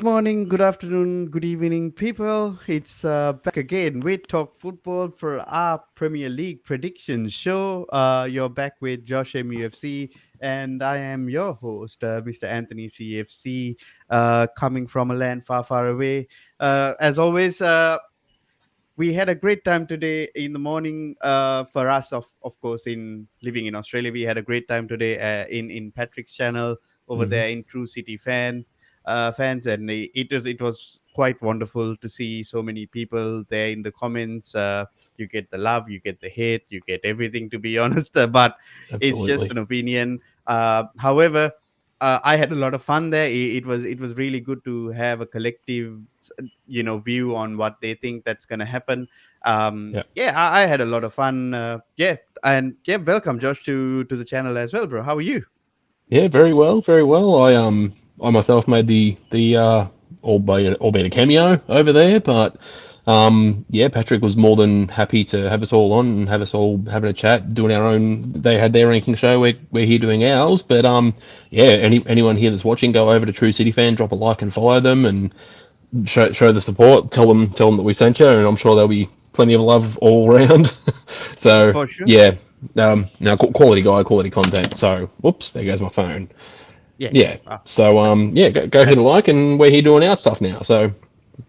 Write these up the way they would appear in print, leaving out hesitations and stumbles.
morning, good afternoon, good evening, people. It's back again. We talk football for our Premier League prediction show. You're back with Josh MUFC, and I am your host, Mr. Anthony CFC, coming from a land far, far away. As always, we had a great time today in the morning for us of course in living in Australia. We had a great time today in Patrick's channel over hmm there in True City fans, and it was quite wonderful to see so many people there in the comments. You get the love, you get the hate, you get everything, to be honest. But it's just Absolutely. an opinion. However, I had a lot of fun there. It was really good to have a collective view on what they think that's going to happen. Yeah. Yeah, I had a lot of fun. Yeah, and yeah, welcome Josh to the channel as well, bro. How are you? Yeah, very well, very well. I myself made the albeit a cameo over there, but yeah, Patrick was more than happy to have us all on and have us all having a chat, doing our own. They had their ranking show, we're here doing ours, but yeah, anyone here that's watching, go over to True City Fan, drop a like and follow them, and show the support. Tell them that we sent you, and I'm sure there'll be plenty of love all around. So For sure. yeah, now quality guy, quality content. So whoops, there goes my phone. Yeah. Yeah. uh, So that yeah, go hit that a like, and we're here doing our stuff now. So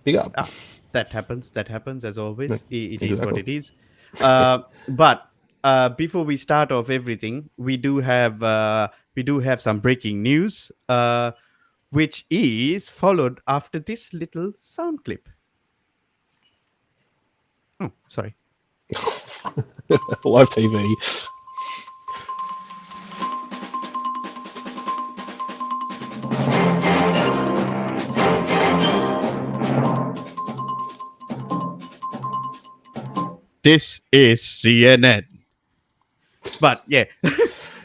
big up. uh, that happens. That happens as Yeah, always. It is what exactly. it is. But before we start off everything, we do have some breaking news, which is followed after this little sound clip. Oh, sorry. Live TV. This is CNN. But yeah,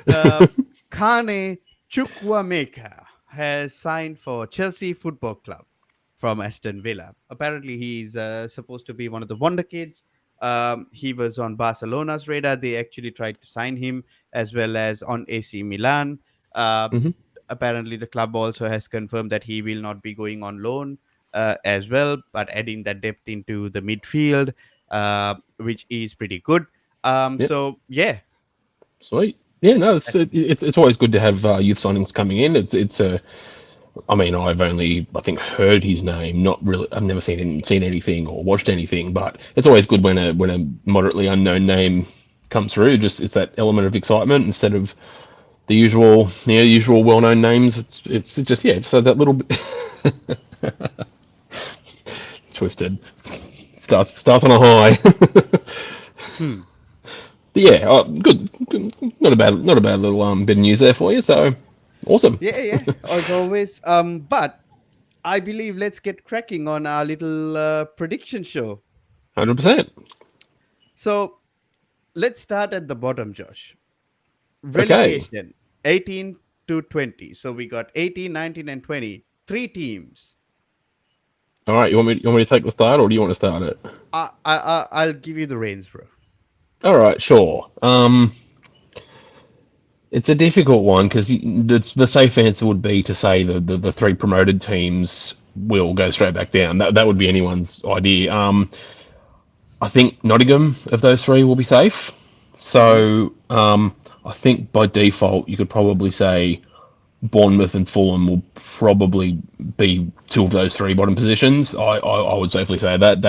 uh, Kane Chukwuemeka has signed for Chelsea Football Club from Aston Villa. Apparently, he's supposed to be one of the wonder kids. He was on Barcelona's radar. They actually tried to sign him, as well as on AC Milan. Uh, hmm Apparently, the club also has confirmed that he will not be going on loan as well, but adding that depth into the midfield, which is pretty good. Yep. So yeah, Sweet. Yeah. No, that's it's always good to have youth signings coming in. It's a I mean, I've only, I think, heard his name. Not really. I've never seen anything or watched anything. But it's always good when a moderately unknown name comes through. Just it's that element of excitement instead of the usual well-known names. It's just yeah. So that little bit twisted starts on a high. hmm. But yeah, good. Not a bad little bit of news there for you. So awesome. Yeah, yeah, as always. But I believe let's get cracking on our little prediction show. 100%. So let's start at the bottom, Josh. Okay. Relegation 18 to 20. So we got 18, 19, and 20. Three teams. All right. You want me to take the start, or do you want to start it? I'll give you the reins, bro. All right, sure. It's a difficult one because the safe answer would be to say the three promoted teams will go straight back down. That would be anyone's idea. I think Nottingham of those three will be safe. Mm-hmm. So I think by default you could probably say Bournemouth and Fulham will probably be two of those three bottom positions. I would safely say that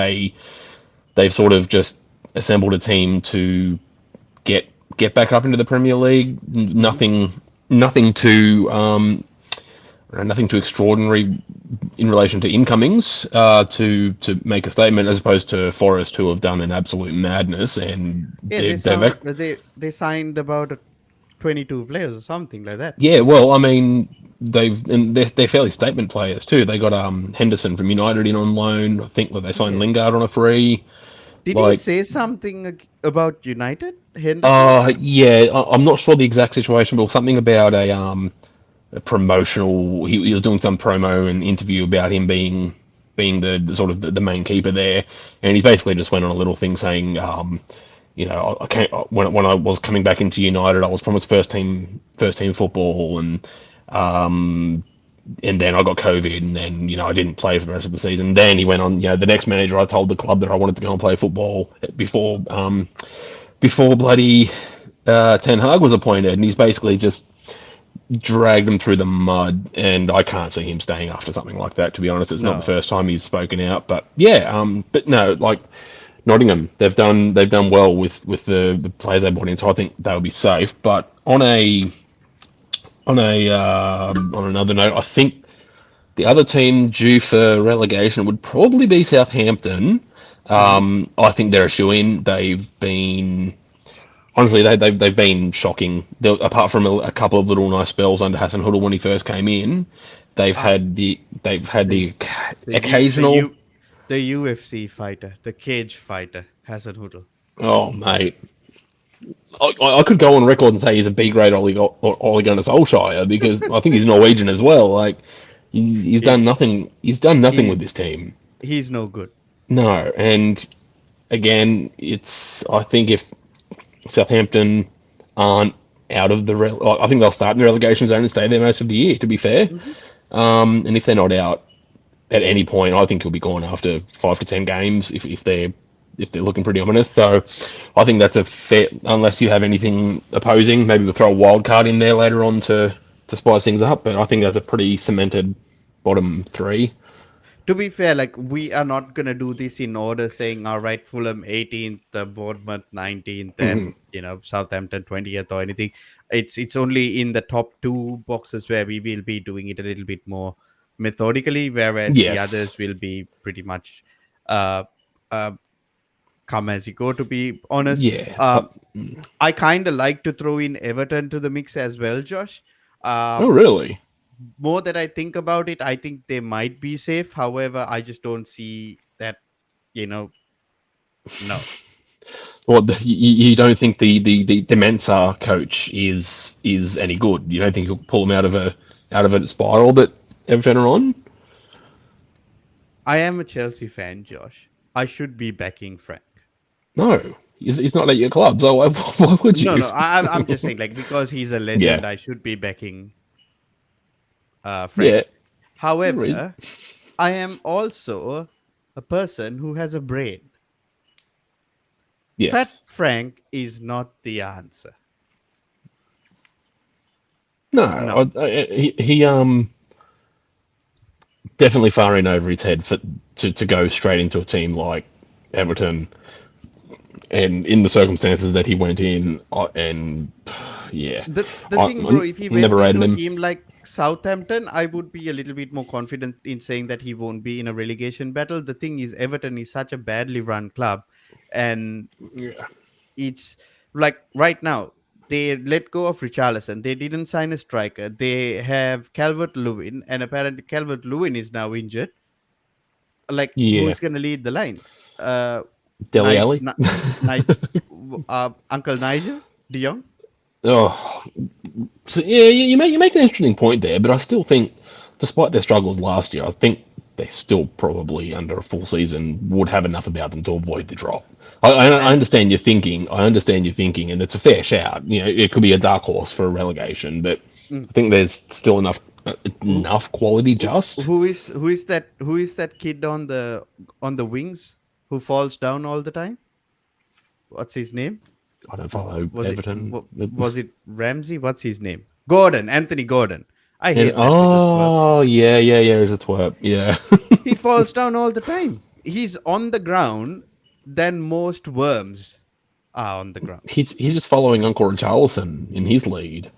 they've sort of just assembled a team to get get back up into the Premier League. Mm-hmm. Nothing too extraordinary in relation to incomings to make a statement, as opposed to Forest, who have done an absolute madness, and Yeah, they they've sound they signed about 22 players or something like that. yeah. Well, I mean, they're fairly statement players too. They got Henderson from United in on loan. I think that they signed Yeah. Lingard on a free. Did he Like, say something about United, Henderson? yeah, I'm not sure the exact situation, but something about a promotional. He was doing some promo and interview about him being the sort of the main keeper there, and he basically just went on a little thing saying, I can't, when I was coming back into United, I was promised first team football, and and then I got COVID, and then I didn't play for the rest of the season. Then he went on. The next manager, I told the club that I wanted to go and play football before bloody Ten Hag was appointed, and he's basically just dragged him through the mud. And I can't see him staying after something like that. To be honest, it's not the No. first time he's spoken out. But yeah, but no, like Nottingham, they've done well with the players they brought in, so I think they'll be safe. But on another note, I think the other team due for relegation would probably be Southampton. Hmm. I think they're a shoe in. They've been honestly they've been shocking. Apart from a couple of little nice spells under Hassan Huddle when he first came in, they've Ah, had the the the U the occasional. U the UFC fighter, the cage fighter, Hassan Hoodle. Oh mate, I could go on record and say he's a B grade Ole Gunnar Solskjaer because I think he's Norwegian as well. Like he's He done nothing. He's done nothing with he's this team. he's no good. No, and again, it's I think if Southampton aren't out of I think they'll start in the relegation zone and stay there most of the year. To be fair, Hmm. and if they're not out at any point, I think he'll be gone after 5 to 10 games if they're looking pretty ominous. So I think that's a fair, unless you have anything opposing, maybe we'll throw a wild card in there later on to spice things up. But I think that's a pretty cemented bottom three. To be fair, like we are not gonna do this in order, saying all right, Fulham 18th, Bournemouth 19th, Mhm. and Southampton 20th or anything. It's only in the top two boxes where we will be doing it a little bit more methodically, whereas the Yes. others will be pretty much uh, uh, come as you go. To be honest, Yeah. I kind of like to throw in Everton to the mix as well, Josh. Uh, Oh, really? More that I think about it, I think they might be safe. However, I just don't see that, you know, no. Well, you don't think the Mensa coach is any good? You don't think he'll pull him out of a spiral that Everton are on? I am a Chelsea fan, Josh. I should be backing Frank. No, he's not at your club. So why would No, you? no, I'm just saying, like, because he's a Yeah, legend, I should be backing Frank. yeah. There is. However, I am also a person who has a brain. Fat Yes. Frank is not the answer. No, No. he definitely far in over his head to go straight into a team like Everton, and in the circumstances that he went in, and yeah, The thing, bro, I if he never went into rated a him. team like Southampton, I would be a little bit more confident in saying that he won't be in a relegation battle. The thing is, Everton is such a badly run club, and Yeah, it's like right now they let go of Richarlison. They didn't sign a striker. They have Calvert Lewin, and apparently Calvert Lewin is now injured. Like, who yeah. is going to lead the line? Uh, Deli Nigel, Alley. Uncle Nigel De Jong. Oh, so yeah, you make an interesting point there, but I still think, despite their struggles last year, I think they still probably under a full season would have enough about them to avoid the drop. I And understand your thinking. I understand your thinking, and it's a fair shout. It could be a dark horse for a relegation, but mm, I think there's still who enough quality. Just who is that kid on the wings who falls down all the time? What's his name? I don't follow Was it Everton. was it Ramsey? What's his name? Gordon, Anthony Gordon. I And hate that little twerp. oh yeah, yeah, yeah, is a twerp. Yeah. He falls down all the time. He's on the ground than most worms are on the ground. He's just following Uncle Richarlison in his lead.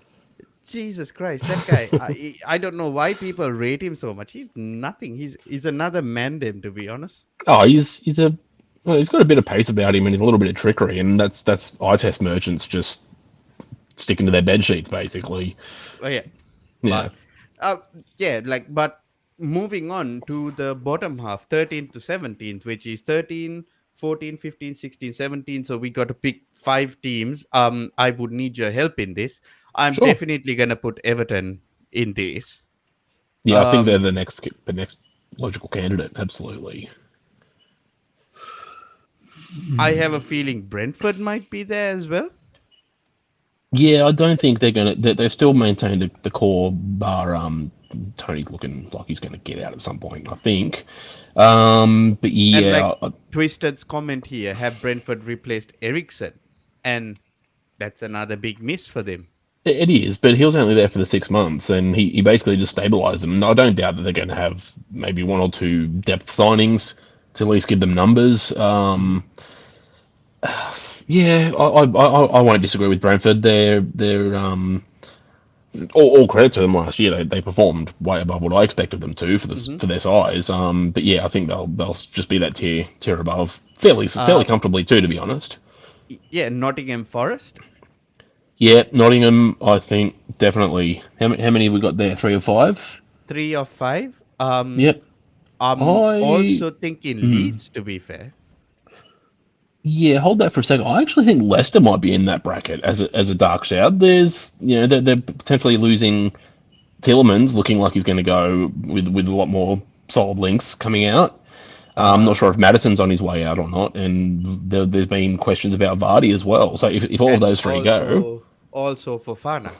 Jesus Christ, that guy! I don't know why people rate him so much. He's nothing. He's another Mandem, to be honest. Oh, he's got a bit of pace about him and he's a little bit of trickery, and that's eye test merchants just sticking to their bed sheets basically. Oh, yeah, Yeah, but uh, yeah, like, but moving on to the bottom half, 13th to 17th, which is 13, 14, 15, 16, 17. So we got to pick five teams. I would need your help in this. I'm sure. definitely gonna put Everton in this. Yeah, I think they're Um, the next logical candidate. Absolutely. I have a feeling Brentford might be there as well. Yeah, I don't think they're gonna. They've still maintained the core bar. Tony's looking like he's going to get out at some point, I think. But And like yeah, Twisted's comment here, have Brentford replaced Ericsson? And that's another big miss for them. it is. But he was only there for the 6 months, and he basically just stabilised them. And I don't doubt that they're going to have maybe one or two depth signings to at least give them numbers. Mhm. Yeah, I won't disagree with Brentford. They're all credit to them last year. They performed way above what I expected them to Mhm. for their size. But yeah, I think they'll just be that tier above fairly Uh, comfortably too, to be honest. yeah, Nottingham Forest, Yeah, Nottingham, I think definitely. How many have we got there? Three or five? 3 of 5. Yep. I'm I also thinking hmm. Leeds, to be fair. Yeah, hold that for a second. I actually think Leicester might be in that bracket as a dark shout. There's they're potentially losing Tielemans, looking like he's going to go with a lot more solid links coming out. I'm not Uh, sure if Madison's on his way out or not, and there's been questions about Vardy as well. So if all of and those three go, also Fofana.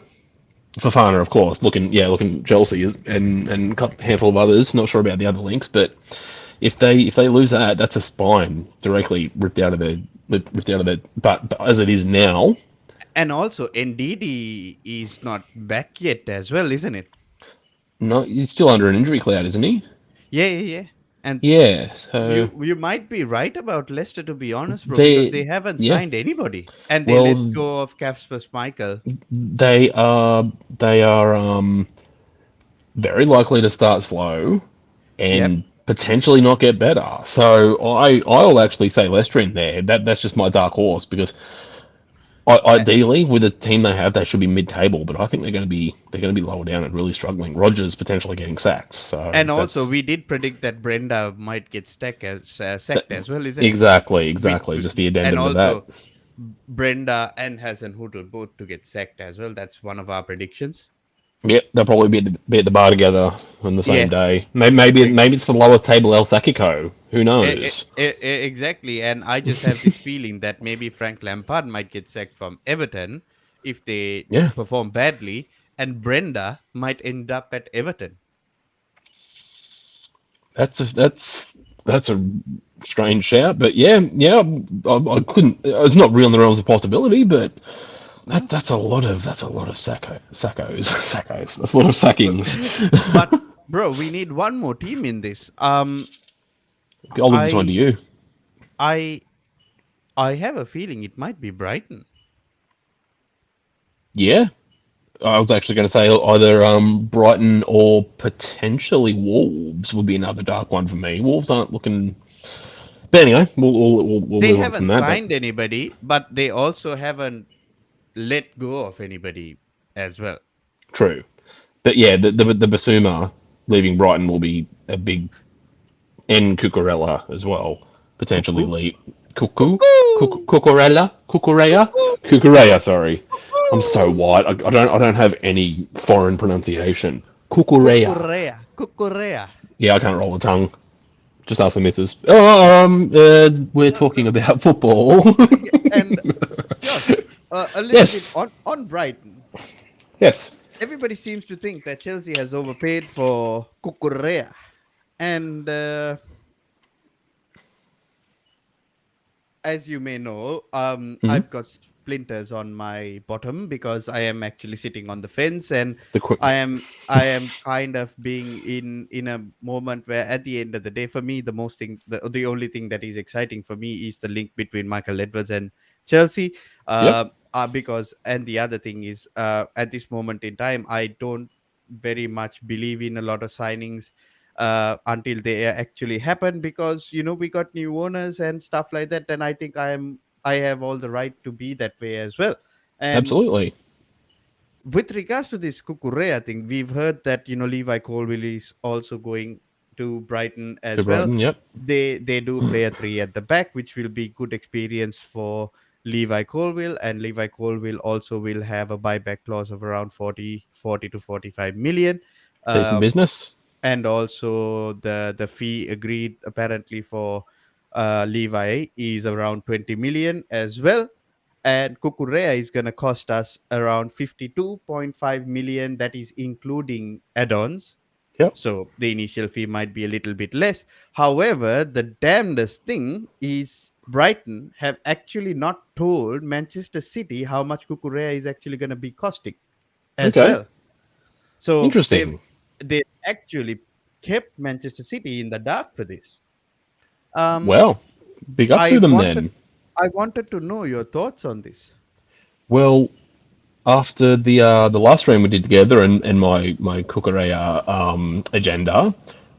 Fafana, of course, looking Chelsea and a handful of others. Not sure about the other links, but if they lose that, that's a spine directly ripped out of their. But as it is now, And also NDD is not back yet as well, isn't it? no, he's still under an injury cloud, isn't he? Yeah, yeah, yeah. And Yeah, so you might be right about Leicester, to be honest, bro, because they they haven't yeah. signed anybody, and they let Well, go of Kasper Schmeichel. they are very likely to start slow Yep. and potentially not get better. So I'll actually say Leicester in there. That's just my dark horse because A- ideally with the team they have, they should be mid-table. But I think they're going to be lower down and really struggling. Rogers potentially getting sacked. So And also, that's we did predict that Brenda might get that, sacked as well, isn't it? exactly We, just the and addendum to that. also Brenda and Hasan Hutel both to get sacked as well. That's one of our predictions. Yep, they'll probably be at the bar together on the same Yeah, day. Maybe it's the lowest table El Sakiko. Who knows? exactly. And I just have this feeling that maybe Frank Lampard might get sacked from Everton if they Yeah, perform badly, and Brenda might end up at Everton. that's a strange shout, but yeah, I couldn't. It's not real in the realms of possibility, but No, that's a lot of sackos. That's a lot of sackings. but bro, we need one more team in this. I'll leave this one to I you. I I have a feeling it might be Brighton. Yeah, I was actually going to say either Brighton or potentially Wolves would be another dark one for me. Wolves aren't looking. But anyway, we'll They move on from haven't that. But signed anybody, but they also haven't let go of anybody as well. true. But yeah, the Basuma leaving Brighton will be a big and Cucurella as well. Potentially Cuckoo, lead Cuckoo, cuckoo, cuckoo, Cucurella. Sorry, I'm so cuckoo. white. I don't have any foreign pronunciation. Cucurella. Cucurea, cucurea. Yeah, I can't roll the tongue. Just ask the missus. We're talking about football. And Josh, a little bit Yes, on Brighton. yes, Everybody seems to think that Chelsea has overpaid for Cucurea, and as you may know, hmm I've got splinters on my bottom because I am actually sitting on the fence, and the quick. I am kind of being in a moment where, at the end of the day, for me, the only thing that is exciting for me is the link between Michael Edwards and Chelsea. Yep, Because, and the other thing is, at this moment in time, I don't very much believe in a lot of signings until they actually happen, because we got new owners and stuff like that, and I think I have all the right to be that way as well. And absolutely. with regards to this Kukurea thing, we've heard that Levi Colwill is also going to Brighton To as well. Brighton. Yep. They do play a three at the back, which will be good experience for Levi Colwill, and Levi Colwill also will have a buyback clause of around 40 to 45 million. Decent Uh, business. and also the fee agreed apparently for Levi is around 20 million as well. and Kukurea is going to cost us around 52.5 million. That is including add-ons. Yep. So the initial fee might be a little bit less. However, the damnedest thing is Brighton have actually not told Manchester City how much Kukurea is actually going to be costing as Okay. well. So Interesting. they actually kept Manchester City in the dark for this. Um, Well, big ups I to them wanted then. I wanted to know your thoughts on this. Well, after the last stream we did together and my Kukurea agenda,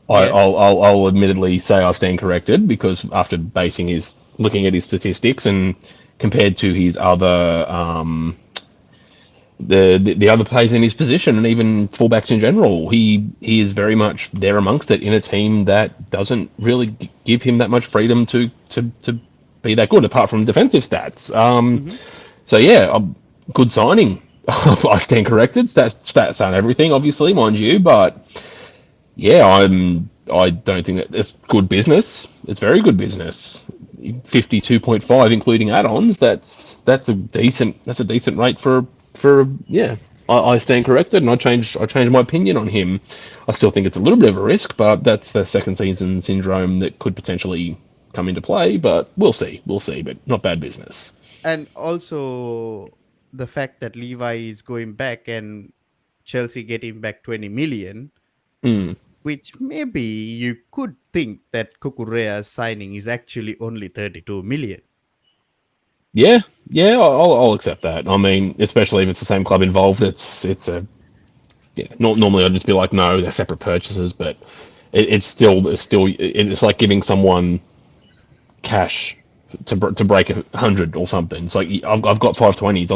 Yes. I'll admittedly say I stand corrected because after basing his looking at his statistics and compared to his other the other players in his position and even fullbacks in general, he is very much there amongst it in a team that doesn't really give him that much freedom to be that good apart from defensive stats. Hmm. So yeah, good signing. I stand corrected. Stats aren't everything, obviously, mind you, but yeah, I don't think that it's good business. It's very good business. 52.5 including add-ons. That's a decent rate for yeah. I stand corrected, and I changed my opinion on him. I still think it's a little bit of a risk, but that's the second season syndrome that could potentially come into play. But we'll see. But not bad business. And also the fact that Levi is going back and Chelsea getting back 20 million, Hmm. which maybe you could think that Kukurea's signing is actually only 32 million. Yeah, yeah, I'll accept that. I mean, especially if it's the same club involved, it's a yeah. Not normally I'd just be like, no, they're separate purchases, but it's like giving someone cash to break 100 or something. It's like I've got 520s.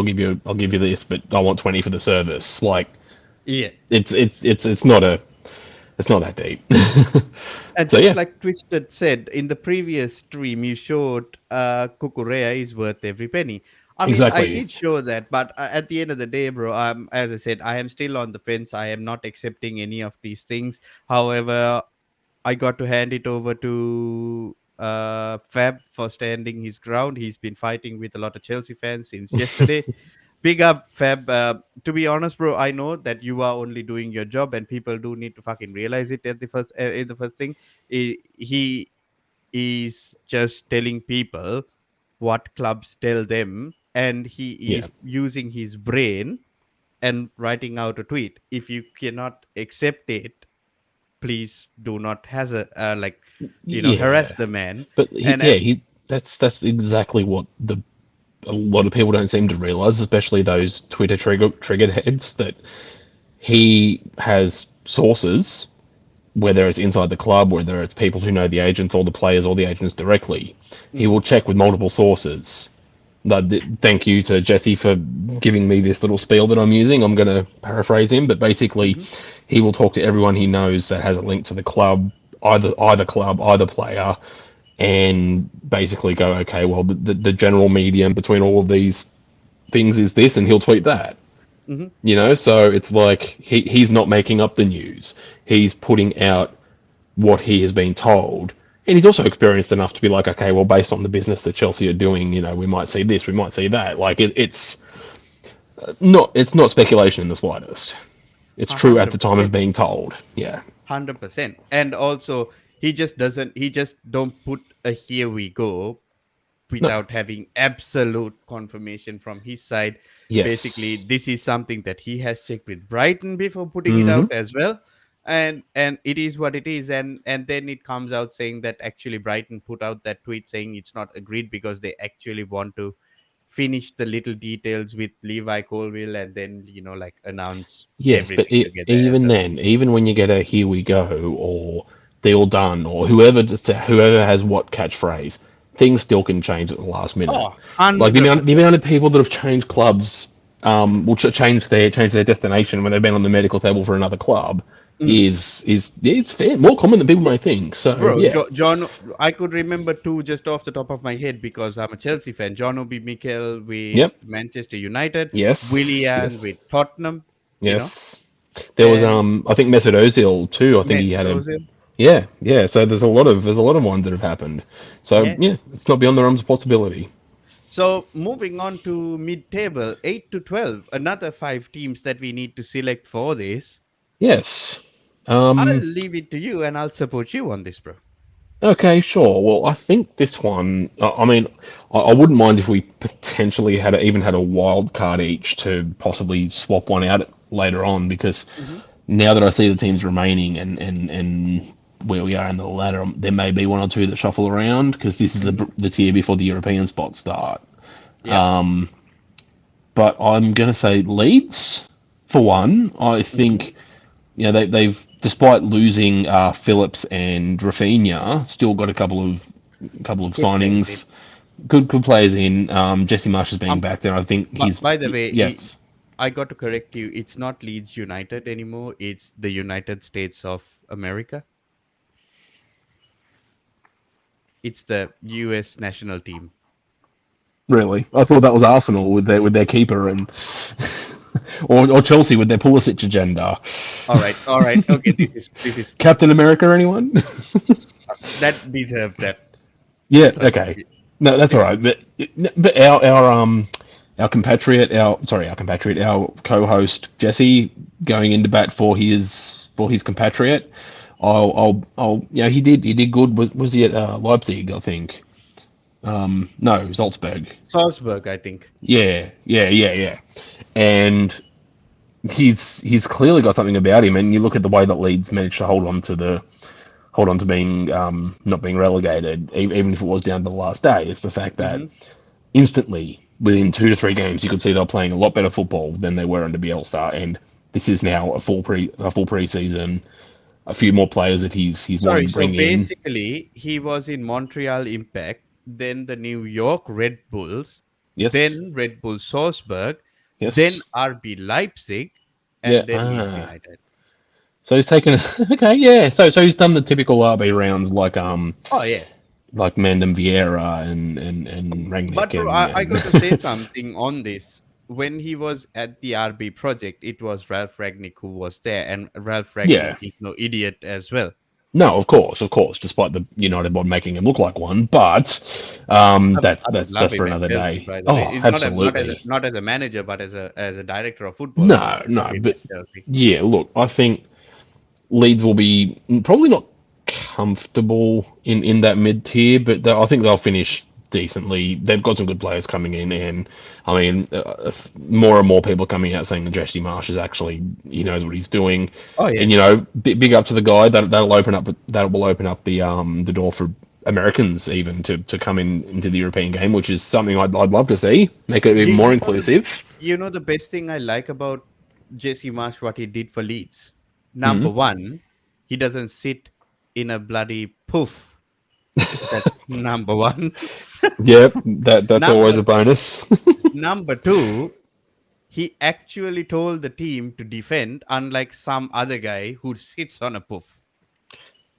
I'll give you this, but I want 20 for the service. Like Yeah. it's not a it's not that deep. And So just yeah, like Twisted said in the previous stream, you showed Kukurea is worth every penny. I mean, I exactly. did show that, but at the end of the day, bro, as I said, I am still on the fence. I am not accepting any of these things. However, I got to hand it over to Fab for standing his ground. He's been fighting with a lot of Chelsea fans since yesterday. Big up, Fab. To be honest, bro, I know that you are only doing your job, and people do need to fucking realize it at the first. In the first thing, he is just telling people what clubs tell them, and he Yeah, is using his brain and writing out a tweet. If you cannot accept it, please do not hazard, harass yeah. the man. But And he that's exactly what the a lot of people don't seem to realize, especially those triggered heads, that he has sources, whether it's inside the club, whether it's people who know the agents or the players or the agents directly. He Mhm, will check with multiple sources. Thank you to Jesse for giving me this little spiel that I'm using. I'm going to paraphrase him, but basically, mhm, he will talk to everyone he knows that has a link to the club, either club, either player, and basically go, okay, well, the general medium between all of these things is this, and he'll tweet that. mhm. You know, so it's like he's not making up the news. He's putting out what he has been told. And he's also experienced enough to be like, okay, well, based on the business that Chelsea are doing, you know, we might see this, we might see that. Like it's not speculation in the slightest. It's true at the time of 100%. being told. Yeah. 100%. And also, he just don't put a here we go No. without having absolute confirmation from his side. Basically, Yes. this is something that he has checked with Brighton before putting it Mm-hmm. out as well. And it is what it is. And then it comes out saying that actually Brighton put out that tweet saying it's not agreed because they actually want to finish the little details with Levi Colville and then like announce Yes, but everything together as even well. then, even when you get a "here we go" or "deal done" or whoever has what catchphrase, things still can change at the last minute. Oh, Like 100%. the amount of people that have changed clubs, will change their destination when they've been on the medical table for another club, is yeah, it's fair, more common than people may think. So Bro, yeah, John, I could remember two just off the top of my head because I'm a Chelsea fan. John Obi Mikel with yep, Manchester United, yes, Willian with yes, Tottenham, yes. There was and I think Mesut Ozil too. I think he Mesut had a Ozil. yeah, yeah. So there's a lot of ones that have happened. So Yeah, yeah, it's not beyond the realms of possibility. So moving on to mid-table, 8 to 12, another five teams that we need to select for this. Yes. I'll Um, leave it to you and I'll support you on this, bro. okay, sure. Well, I think this one. I mean, I wouldn't mind if we potentially even had a wild card each to possibly swap one out later on because Hmm. now that I see the teams remaining and where we are in the ladder, there may be one or two that shuffle around because this is Hmm. the tier before the European spots start. Yeah. But I'm going to say Leeds for one. I Hmm. think they've despite losing Phillips and Rafinha, still got a couple of Good players in. signings. Good players in. Jesse Marsh is being Um, back there. I think he's by the way, yes, I got to correct you. It's not Leeds United anymore. It's the United States of America. It's the U.S. national team. really. I thought that was Arsenal with their keeper and or Chelsea with their Pulisic agenda. All right. Okay, this is Captain America, anyone? that deserve that. Yeah. Sorry. Okay. No, that's all right. But our co-host Jesse going into bat for his compatriot. He did good. Was he at Leipzig? I think. No, Salzburg. Salzburg, I think. Yeah. And he's clearly got something about him. And you look at the way that Leeds managed to hold on to being not being relegated, even if it was down to the last day. It's the fact that Hmm. instantly within 2 to 3 games, you could see they were playing a lot better football than they were under Bielsa, and this is now a full preseason, a few more players that he's wanting Sorry. to So bring in. basically, he was in Montreal Impact, then the New York Red Bulls, Yes, then Red Bull Salzburg, then yes, RB Leipzig, yeah. and then Leeds United. So he's taken okay, yeah. So he's done the typical RB rounds Oh yeah. like Mandem Vieira and Rangnick But bro, I and got to say something on this. When he was at the RB project, it was Ralph Ragnick who was there, and Ralph Ragnick yeah. is no idiot as well. No, of course, despite the United bod making him look like one, but that I would love that's for him at another Chelsea, day. by the way. Oh, It's absolutely. not as a manager, but as a director of football. I would No, love no, him but at Chelsea. yeah, look, I think Leeds will be probably not comfortable in that mid tier, but I think they'll finish decently. They've got some good players coming in, and I mean, more and more people coming out saying that Jesse Marsh is actually he knows what he's doing, Oh and yes. big up to the guy that will open up the door for Americans even to come into the European game, which is something I'd love to see, make it even more You know the inclusive. best thing I like about Jesse Marsh, what he did for Leeds. Number Mm. one, he doesn't sit in a bloody poof. That's number one. Yep, that's always number a bonus. Number two, he actually told the team to defend, unlike some other guy who sits on a poof.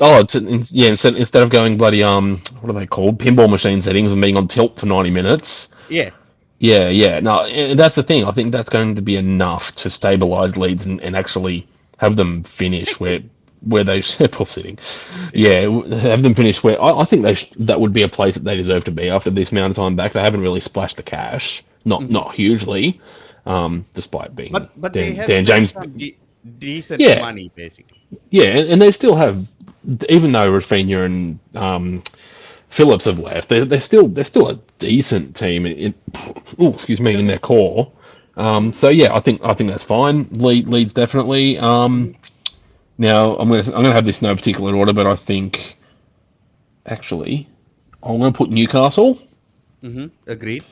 Oh, yeah. Instead of going bloody what are they called? Pinball machine settings and being on tilt for 90 minutes. Yeah. Yeah. No, and that's the thing. I think that's going to be enough to stabilize leads and actually have them finish where they pull sitting. Yeah, have them finish where I think that would be a place that they deserve to be after this amount of time back. They haven't really splashed the cash, Mhm. not hugely, despite being But they Dan, have Dan spent James. some decent Yeah, money, basically. yeah, and they still have, even though Rafinha and Phillips have left, they're still a decent team excuse me, in their core. Mhm. So yeah, I think that's fine. Leads definitely. Mhm. Now I'm gonna have this in no particular order, but I think actually I'm gonna put Newcastle. Mhm. Agreed.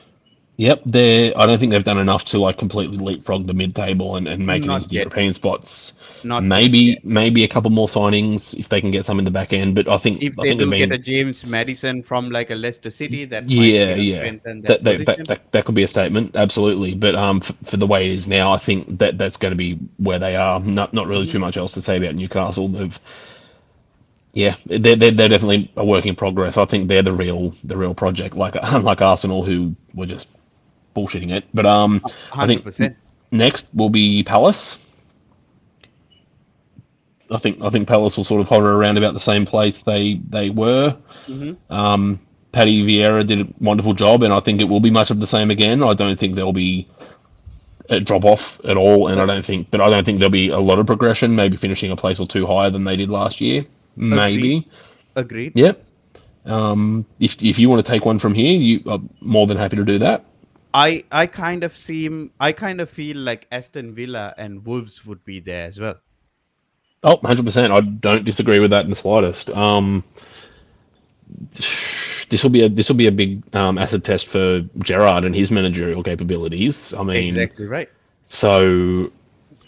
Yep, I don't think they've done enough to like completely leapfrog the mid-table and make it Not into the yet. European spots. Not just Maybe yet. maybe a couple more signings if they can get some in the back end. But I think If I they think they've do get a been James Madison from like a Leicester City, that might, yeah. strengthen that That position. that, that, that could be a statement, absolutely. But for the way it is now, I think that's going to be where they are. Not really Mhm. too much else to say about Newcastle. They're definitely a work in progress. I think they're the real project, like unlike Arsenal, who were just bullshitting it. But I think 100%. next will be Palace. I think Palace will sort of hover around about the same place they were. Mhm. Paddy Vieira did a wonderful job, and I think it will be much of the same again. I don't think there'll be a drop off at all, and Uh, I don't think there'll be a lot of progression. Maybe finishing a place or two higher than they did last year, agreed. maybe. Agreed. Yep. If you want to take one from here, you are more than happy to do that. I kind of feel like Aston Villa and Wolves would be there as well. Oh, 100%. I don't disagree with that in the slightest. This will be a big acid test for Gerard and his managerial capabilities. I mean, Exactly right. so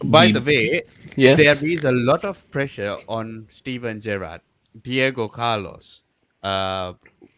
By the we way, there yes, is a lot of pressure on Steven Gerrard, Diego Carlos, uh,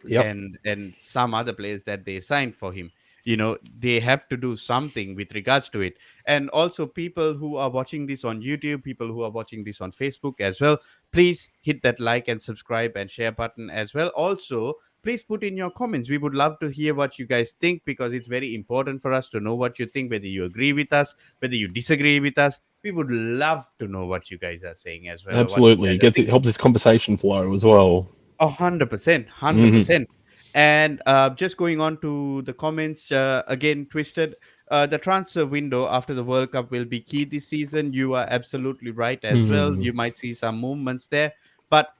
yep, and some other players that they signed for him. They have to do something with regards to it. And also, people who are watching this on YouTube, people who are watching this on Facebook as well, please hit that like and subscribe and share button as well. Also, please put in your comments. We would love to hear what you guys think, because it's very important for us to know what you think, whether you agree with us, whether you disagree with us. We would love to know what you guys are saying as well, or what you absolutely. guys are It thinking. helps this conversation flow as well. 100%, Hmm. 100%. And just going on to the comments, again, Twisted, the transfer window after the World Cup will be key this season. You are absolutely right as well. Mm. You might see some movements there, but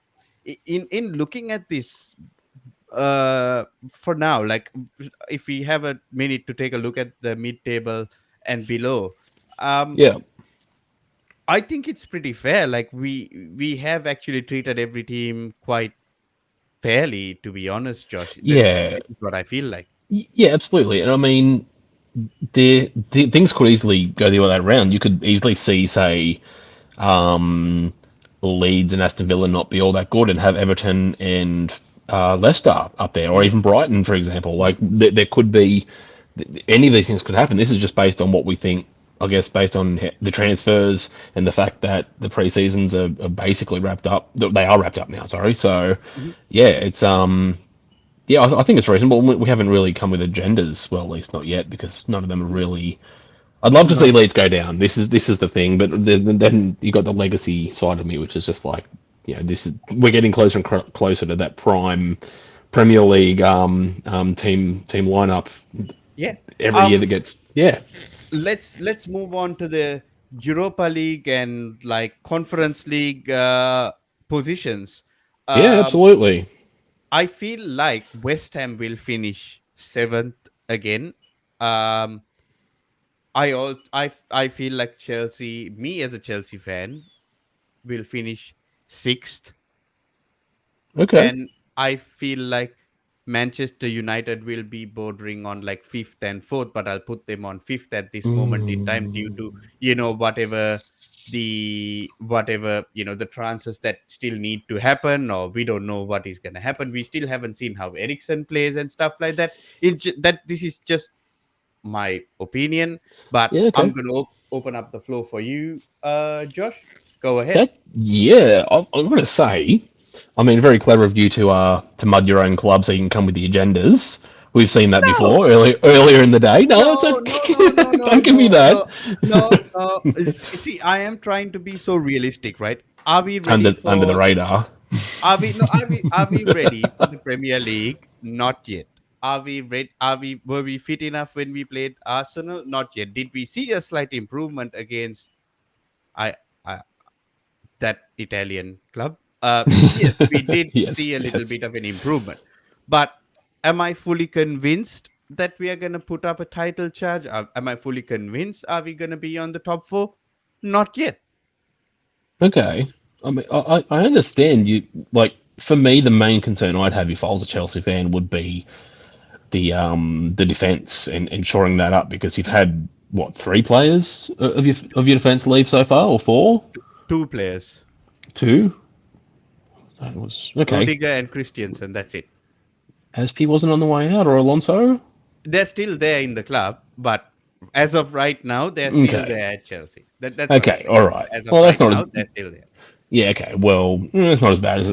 in looking at this, for now, like, if we have a minute to take a look at the mid table and below, um Yeah, I think it's pretty fair. Like, we have actually treated every team quite fairly, to be honest, Josh. yeah, This is what I feel like. yeah, absolutely. And I mean, things could easily go the other way around. You could easily see, say, um, Leeds and Aston Villa not be all that good, and have Everton and Leicester up there, or Mhm, even Brighton, for example. mhm. Like there could be any of these things could happen. This is just based on what we think. I guess based on the transfers and the fact that the pre-seasons are basically wrapped up. They are wrapped up now. Sorry. So Mhm. yeah, it's yeah, I think it's reasonable. We haven't really come with agendas. Well, at least not yet, because none of them are really. I'd love to see Not Leeds go down. This is the thing, but then you got the legacy side of me, which is just like, this is we're getting closer and closer to that prime Premier League team lineup Yeah. every year that Um. gets yeah Let's move on to the Europa League and like Conference League positions. yeah Um. absolutely I feel like West Ham will finish seventh again. Um. I feel like Chelsea. Me as a Chelsea fan will finish sixth, okay and I feel like Manchester United will be bordering on like fifth and fourth, but I'll put them on fifth at this moment in time, due mm, to whatever the transfers that still need to happen, or we don't know what is going to happen. We still haven't seen how Ericsson plays and stuff like that. That this is just my opinion, but yeah I'm okay going to open up the floor for you, Josh. Go ahead. that yeah I'm gonna say I mean very clever of you to mud your own club so you can come with the agendas. We've seen that No. before earlier in the day. No, it's No, no, no, no, okay. no, Don't give me no, that. no, no, no. See, I am trying to be so realistic, right? Are we ready Under the for? radar. Are we no? Are we ready for the Premier League? Not yet. Are we ready? Were we fit enough when we played Arsenal? Not yet. Did we see a slight improvement against I, I that Italian club? Yes, we did see Yes, a little yes. bit of an improvement, but am I fully convinced that we are going to put up a title charge? Am I fully convinced? Are we going to be on the top four? Not yet. Okay. I mean, I understand you. Like, for me, the main concern I'd have if I was a Chelsea fan would be the defense and ensuring that up, because you've had what, three players of your defense leave so far, or four, Two players, two. That was okay. Rudiger and Christiansen. That's it. Aspi wasn't on the way out, or Alonso. They're still there in the club, but as of right now, they're still Okay. there at Chelsea. That's what I'm Okay. saying. All right. As of Well, that's right not as now, they're still there. yeah. Okay. Well, it's not as bad as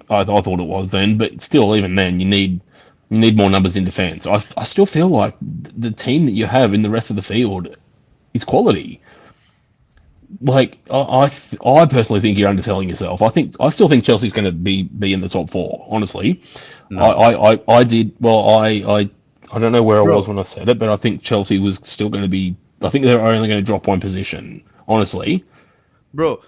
I thought it was then, but still, even then, you need more numbers in defence. I still feel like the team that you have in the rest of the field is quality. Like I personally think you're underselling yourself. I still think Chelsea's going to be in the top four. Honestly, No, I did well. I don't know where I was bro, when I said it, but I think Chelsea was still going to be. I think they're only going to drop one position. Honestly. bro.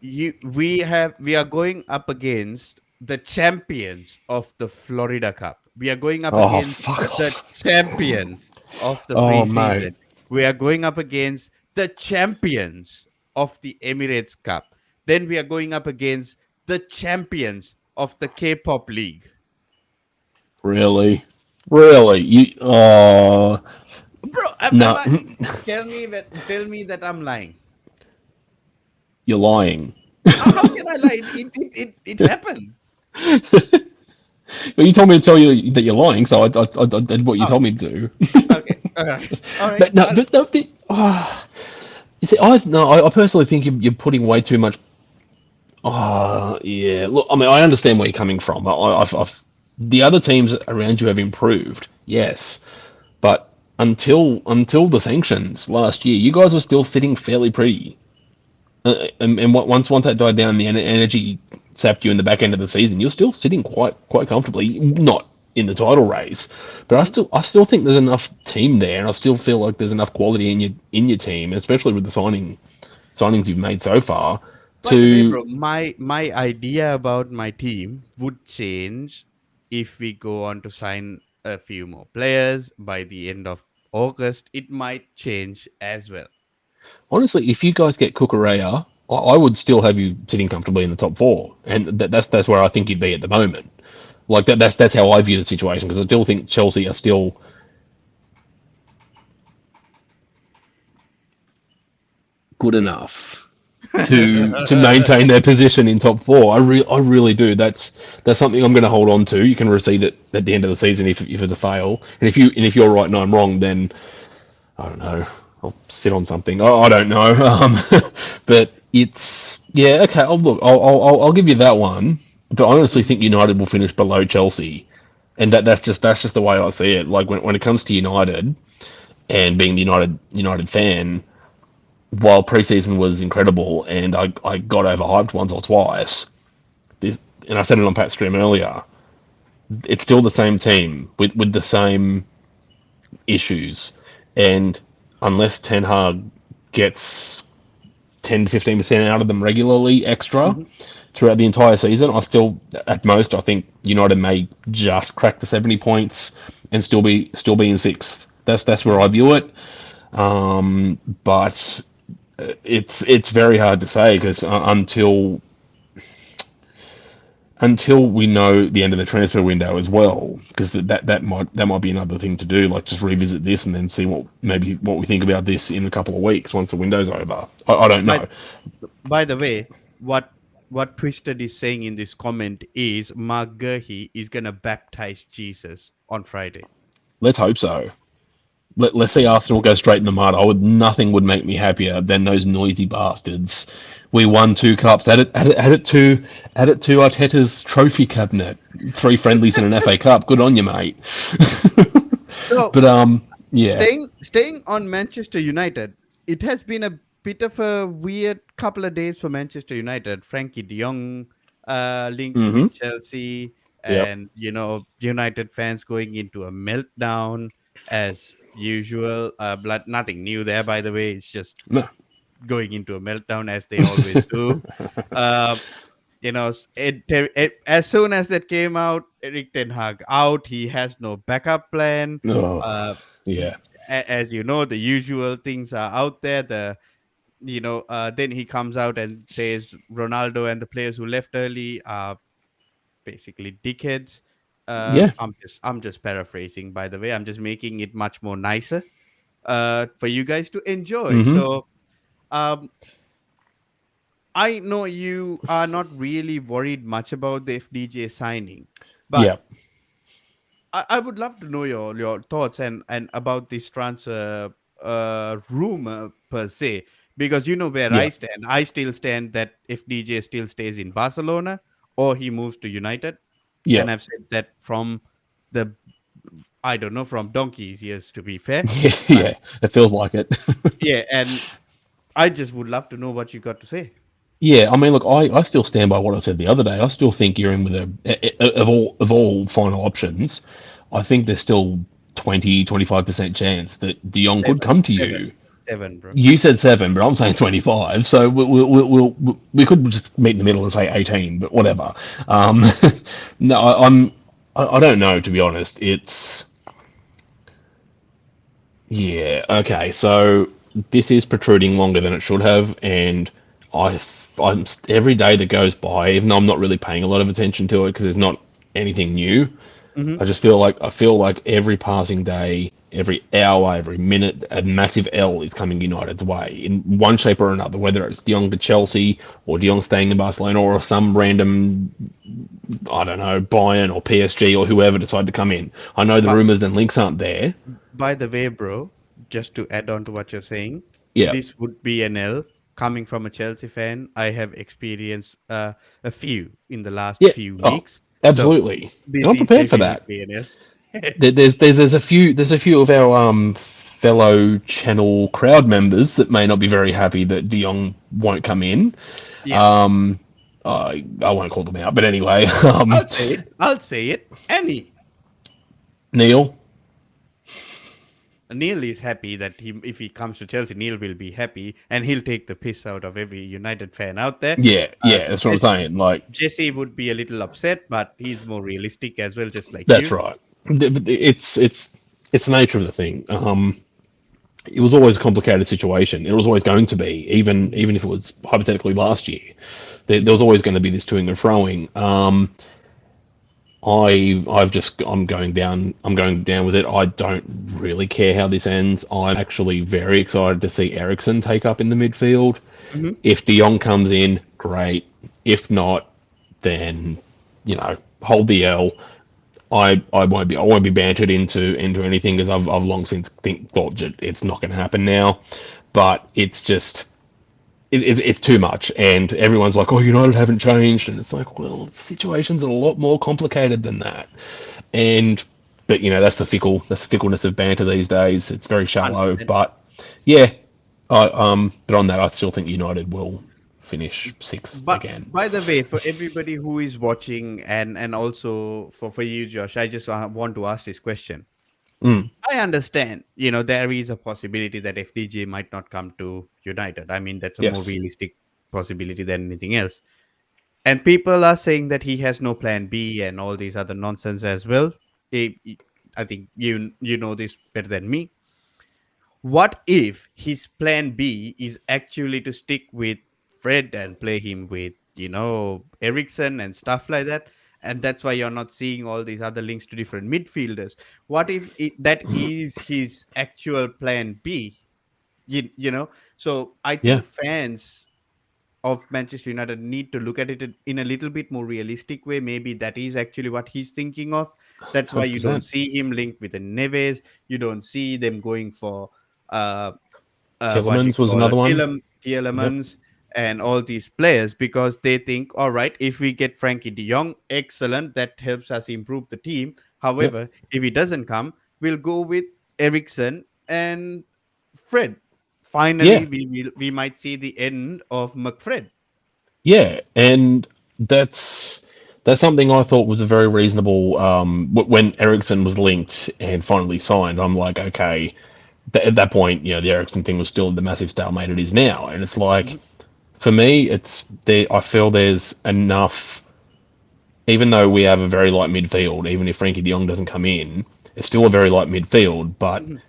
We are going up against the champions of the Florida Cup. We are going up Oh against fuck the off. champions of the Oh mate. preseason. We are going up against the champions of the Emirates Cup. Then we are going up against the champions of the K-pop league. Really? Really? You? Oh Bro, am no. I? Tell me that I'm lying. You're lying. How can I lie? It happened. But you told me to tell you that you're lying, so I did what you Oh, told me to do. okay. All right. All right. But no, but no, you see, I no, I personally think you're putting way too much. Oh, yeah. Look, I mean, I understand where you're coming from. The other teams around you have improved, yes, but until the sanctions last year, you guys were still sitting fairly pretty. Once that died down, and the energy sapped you in the back end of the season. You're still sitting quite comfortably, not in the title race, but Mhm. I still think there's enough team there, and I still feel like there's enough quality in your team, especially with the signings you've made so far. By the way, To bro, my idea about my team would change if we go on to sign a few more players by the end of August. It might change as well. Honestly, if you guys get Kukurea, I would still have you sitting comfortably in the top four, and that's where I think you'd be at the moment. Like that's how I view the situation because I still think Chelsea are still good enough to maintain their position in top four. I really do. That's something I'm going to hold on to. You can recede it at the end of the season if it's a fail, and if you're right and I'm wrong, then I don't know. I'll sit on something. I don't know. But it's yeah okay. Look, I'll give you that one. But I honestly Mhm. think United will finish below Chelsea, and that's just the way I see it. Like when it comes to United and being the United fan, while preseason was incredible and I got overhyped once or twice, this and I said it on Pat's stream earlier, it's still the same team with the same issues. And unless Ten Hag gets 10 to 15% out of them regularly extra Mhm. throughout the entire season, I still, at most, I think United may just crack the 70 points and still be in sixth. That's where I Mhm. view it. But it's very hard to say because until we know the end of the transfer window as well, because that might be another thing to do, like just revisit this and then see what we think about this in a couple of weeks once the window's over. I don't By know. by the way, what Twisted is saying in this comment is Mark Gurhey is gonna baptize Jesus on Friday. Let's hope so. Let's see Arsenal go straight in the mud. Nothing would make me happier than those noisy bastards. We won two cups. Add it to Arteta's trophy cabinet. Three friendlies and an FA Cup. Good on you, mate. So But yeah, staying on Manchester United, it has been a bit of a weird couple of days for Manchester United. Frankie De Jong linked mm-hmm, with Chelsea, yep, and United fans going into a meltdown as usual. But nothing new there, by the way. It's just no, going into a meltdown as they always do. Uh, as soon as that came out, Eric Ten Hag out. He has no backup plan. oh, Uh, yeah, as you know, the usual things are out there. Then he comes out and says Ronaldo and the players who left early are basically dickheads. yeah, I'm just paraphrasing, by the way. I'm just making it much more nicer for you guys to enjoy. mm-hmm, So um, I know you are not really worried much about the FDJ signing, yeah, but I would love to know your thoughts and about this transfer rumor per se, because you know where I yeah, stand. I still stand that if DJ still stays in Barcelona or he moves to United, yeah, and I've said that from the I don't know from donkey's years to be fair, yeah, but yeah. It feels like it. yeah, and I just would love to know what you got to say. Yeah, I mean, look, I still stand by what I said the other day. I still think you're in with of all final options. I think there's still 20-25% chance that De Jong could Seven, come to seven, you. seven, bro. You said seven, but I'm saying 25. So we could just meet in the middle and say 18, but whatever. Um, no, I don't know, to be honest. It's yeah, okay. So this is protruding longer than it should have, and I, I'm every day that goes by, even though I'm not really paying a lot of attention to it because there's not anything new. Hmm. I feel like every passing day, every hour, every minute, a massive L is coming United's way in one shape or another. Whether it's De Jong to Chelsea or De Jong staying in Barcelona or some random, I don't know, Bayern or PSG or whoever decide to come in. I know the But rumours and links aren't there. by the way, bro, just to add on to what you're saying, Yeah, this would be an L coming from a Chelsea fan. I have experienced a few in the last yeah. few Oh, weeks, so absolutely. And this I'm is prepared for that. definitely an L. There's a few of our fellow channel crowd members that may not be very happy that De Jong won't come in. Yeah, Um, I won't call them out, but anyway, I'll say it. I'll say it. Any Neil, Neil is happy that if he comes to Chelsea, Neil will be happy, and he'll take the piss out of every United fan out there. yeah, Uh, yeah, that's what I'm Jesse, saying. Like, Jesse would be a little upset, but he's more realistic as well, just like that's you. right. It's the nature of the thing. It was always a complicated situation. It was always going to be, even if it was hypothetically last year. There was always going to be this toing and froing. I'm going down with it. I don't really care how this ends. I'm actually very excited to see Ericsson take up in the midfield. Hmm. If De Jong comes in, great. If not, then hold the L. I won't be bantered into anything because I've long since thought that it's not going to happen now. But it's just it's too much, and everyone's like, "Oh, United haven't changed," and it's like, well, the situation's a lot more complicated than that. And but that's the fickleness of banter these days. It's very shallow, 100%. but yeah, but on that, I still think United will finish sixth But again. by the way, for everybody who is watching, and also for you, Josh, I just want to ask this question. Mm, I understand, there is a possibility that FDJ might not come to United. I mean, that's a more yes. realistic possibility than anything else. And people are saying that he has no plan B and all these other nonsense as well. Eh, I think you know this better than me. What if his plan B is actually to stick with Fred and play him with, Ericsson and stuff like that? And that's why you're not seeing all these other links to different midfielders. What if that is his actual plan B? So I Yeah, think fans of Manchester United need to look at it in a little bit more realistic way. Maybe that is actually what he's thinking of. That's why you don't 100%. see him linked with the Neves. You don't see them going for uh, what you Tillemans was call a another one. Yep, Tielemans and all these players, because they think, all right, if we get Frankie De Jong, excellent, that helps us improve the team. yep, However, if he doesn't come, we'll go with Ericsson and Fred. yeah, Finally, we might see the end of McFred. yeah, and that's that's something I thought was a very reasonable. When Ericsson was linked and finally signed, I'm like, okay. At that point, the Ericsson thing was still the massive stalemate it is now, and it's like Mhm. for me, it's there. I feel there's enough. Even though we have a very light midfield, even if Frankie De Jong doesn't come in, it's still a very light midfield, but Mhm.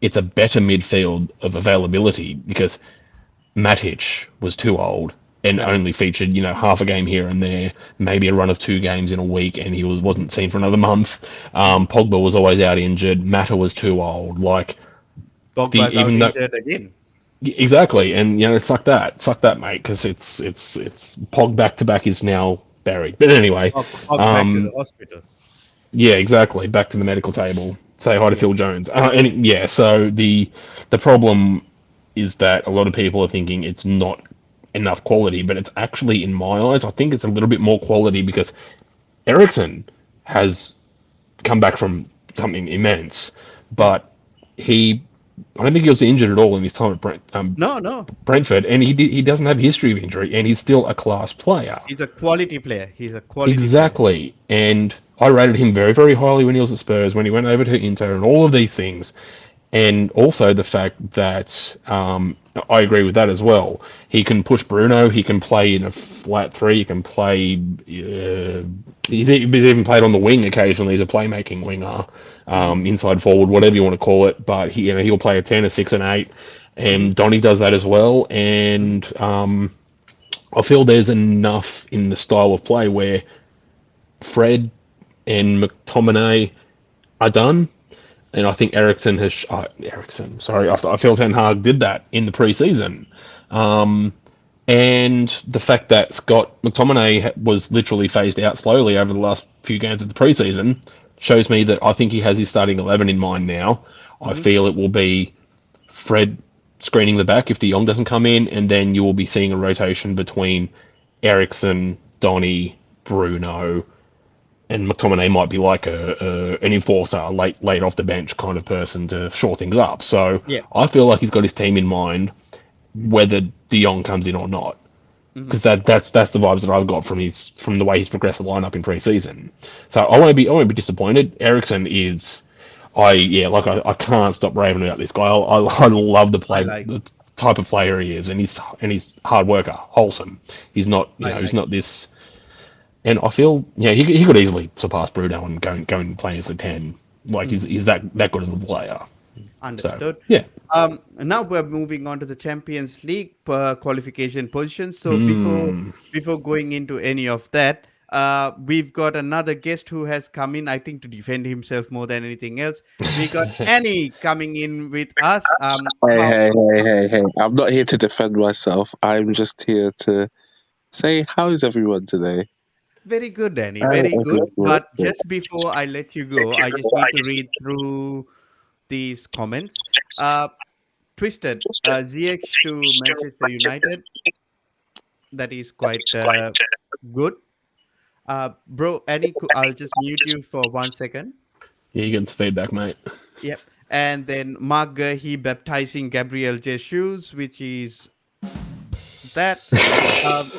it's a better midfield of availability because Matic was too old and Correct. only featured, half a game here and there, maybe a run of 2 games in a week, and he Mhm. wasn't seen for another month. Mhm. Pogba was always out injured. Mata was too old. Like the Pogba's out even though injured again. exactly, and suck that, mate, because it's Pog back to back is now buried. But anyway, Pog back to the um, hospital. yeah, exactly, back to the medical table. Say hi to Yeah. Phil Jones. And yeah, so the problem is that a lot of people are thinking it's not enough quality, but it's actually, in my eyes, I think it's a little bit more quality because Ericsson has come back from something immense, Mm. but he I don't think he was injured at all in his time at No, no. Brentford, and he doesn't have a history of injury, and he's still a class player. He's a quality player. He's a quality player. Exactly, and I rated him very, very highly when he was at Spurs, when he went over to Inter, and all of these things. And also the fact that I agree with that as well. He can push Bruno. He can play in a flat three. He can play. He's even played on the wing occasionally. He's a playmaking winger, Hmm. inside forward, whatever you want to call it. But he'll play a 10, a 6, and 8. Hmm. And Donny does that as well. Hmm. And I feel there's enough in the style of play where Fred and McTominay are done. And I think Ericsson has. Ericsson, sorry. I feel Ten Hag did that in the preseason. Um, and the fact that Scott McTominay was literally phased out slowly over the last few games of the preseason shows me that I think he has his starting 11 in mind now. I Hmm. feel it will be Fred screening the back if De Jong doesn't come in, and then you will be seeing a rotation between Ericsson, Donny, Bruno, and McTominay might be like an enforcer, late off the bench kind of person to shore things up. So Yeah. I feel like he's got his team in mind, whether De Jong comes in or not, Hmm. because that's the vibes that I've got from the way he's progressed the lineup in preseason. So I won't be disappointed. Ericsson is, I can't stop raving about this guy. I love I like. the type of player he is, and he's hard worker, wholesome. He's not I he's like. not this. And I feel, he could easily surpass Bruno and go and play as a 10. Like, Mhm. he's that good of a player. So, Understood. yeah. Now we're moving on to the Champions League qualification positions. So Hmm. before going into any of that, we've got another guest who has come in, I think, to defend himself more than anything else. We got Annie coming in with us. Hey, How hey, hey, hey, hey. I'm not here to defend myself. I'm just here to say, how is everyone today? very good, Annie, very good. Okay, good, But good. just before I let you go, I just need to read through these comments. Uh, Twisted, ZX to Manchester United. That is quite good. Bro, I'll just mute you for 1 second. Yeah, you get some feedback, mate. Yep. And then Mark Gurhey baptizing Gabriel Jesus, which is that. Um,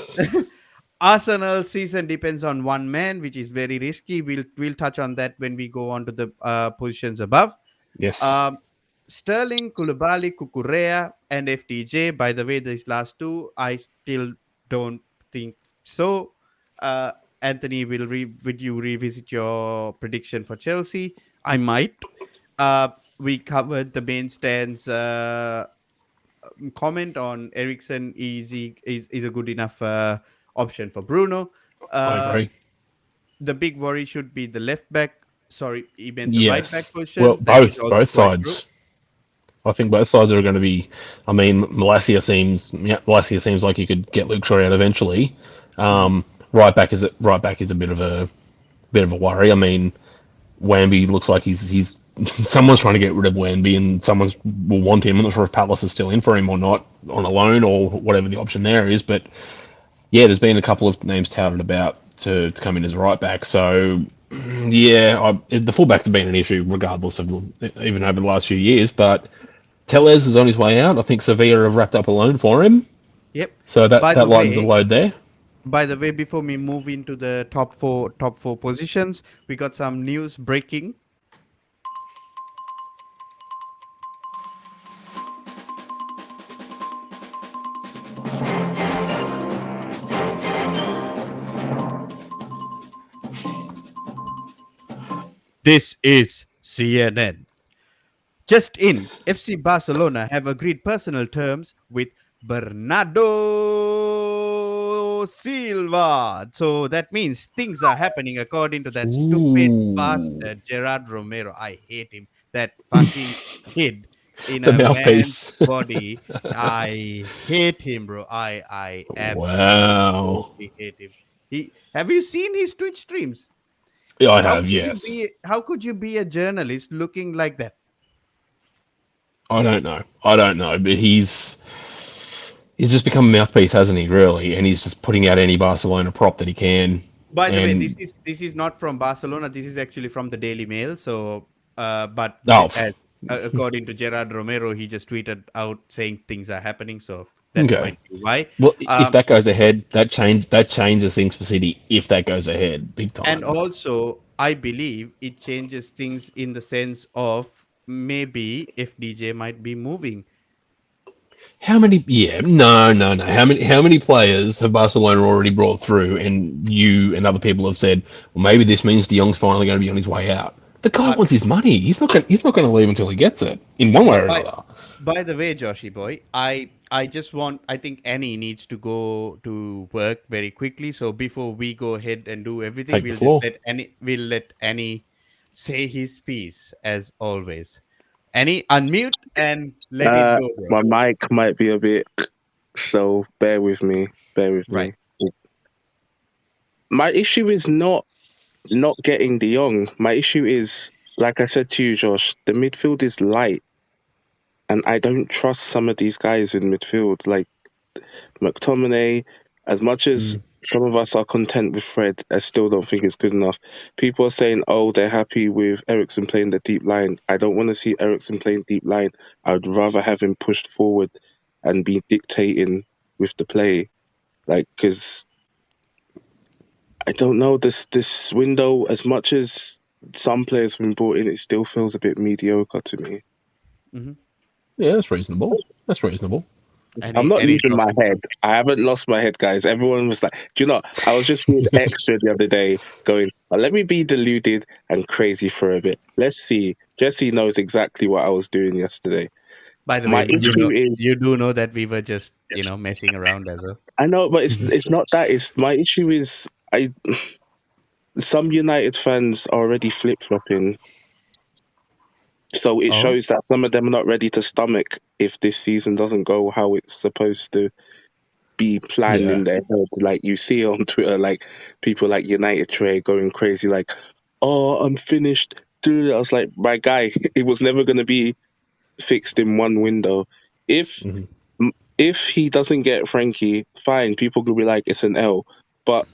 Arsenal season depends on one man, which is very risky. We'll touch on that when we go on to the positions above. Yes. Um, Sterling, Koulibaly, Kukurea, and FTJ. By the way, these last two, I still don't think so. Uh, Anthony, would you revisit your prediction for Chelsea? I might. Uh, we covered the main stands. Comment on Ericsson is a good enough option for Bruno. I Uh, agree. the big worry should be the left back. Sorry, even the right back Yes. Well, position. That is both also both quite true. sides. I think both sides are going to be. I mean, Malacia seems like he could get Luke Shaw out eventually. Mhm. Right back is a bit of a worry. I mean, Wamby looks like he's someone's trying to get rid of Wamby and someone's will want him. I'm not sure if Palace is still in for him or not on a loan or whatever the option there is. But yeah, there's been a couple of names touted about to come in as a right back. So yeah, the fullbacks have been an issue regardless of even over the last few years. But Tellez is on his way out. I think Sevilla have wrapped up a loan for him. Yep. So By that the lightens the way, load there. before we move into the top four positions, we got some news breaking. This is CNN. Just in, FC Barcelona have agreed personal terms with Bernardo Silva. So that means things are happening according to that stupid Ooh, bastard Gerard Romero. I hate him. That fucking kid in the a man's mouthpiece. body. I hate him, bro. I Wow. absolutely hate him. Have you seen his Twitch streams? Yeah, I How have, could you yes. be how could you be a journalist looking like that? I don't know. I don't know, but he's just become a mouthpiece, hasn't he? Really, and he's just putting out any Barcelona prop that he can. By the way, this And is this is not from Barcelona. This is actually from the Daily Mail. So, but oh, as according to Gerard Romero, he just tweeted out saying things are happening, so that Okay. might be why. Well, if Um, that goes ahead, that changes things for City. If that goes ahead, big and time. also, I believe it changes things in the sense of maybe FDJ might be moving. How many? Yeah, no, no, no. How many players have Barcelona already brought through, and you and other people have said, well, maybe this means De Jong's finally going to be on his way out. The guy But wants his money. He's not going to leave until he gets it in one way but or by another. by the way, Joshy boy, I just want, I think Annie needs to go to work very quickly. So before we go ahead and do everything, Take the floor. We'll let Annie say his piece as always. Annie, unmute and let it go, bro. My mic might be a bit, so bear with me. Bear with Right. me. My issue is not getting De Jong. My issue is, like I said to you, Josh, the midfield is light, and I don't trust some of these guys in midfield. Like McTominay, as much as Mm. some of us are content with Fred, I still don't think it's good enough. People are saying, oh, they're happy with Ericsson playing the deep line. I don't want to see Ericsson playing deep line. I would rather have him pushed forward and be dictating with the play. Like, because I don't know, this window, as much as some players have been brought in, it still feels a bit mediocre to me. Mm-hmm. Yeah, that's reasonable. That's reasonable. I'm not Any losing thoughts? my head. I haven't lost my head, guys. Everyone was like, do you know, I was just being extra the other day going, let me be deluded and crazy for a bit. Let's see. Jesse knows exactly what I was doing yesterday. By the way, My issue is, you do know that we were just, messing around as well. I know, but it's not that. It's my issue is, some United fans are already flip flopping. So it Oh, shows that some of them are not ready to stomach if this season doesn't go how it's supposed to be planned Yeah. in their head. Like you see on Twitter, like people like United Trey going crazy, like, "Oh, I'm finished." Dude, I was like, "My guy, it was never going to be fixed in one window. If Hmm. if he doesn't get Frankie, fine. People will be like, it's an L. But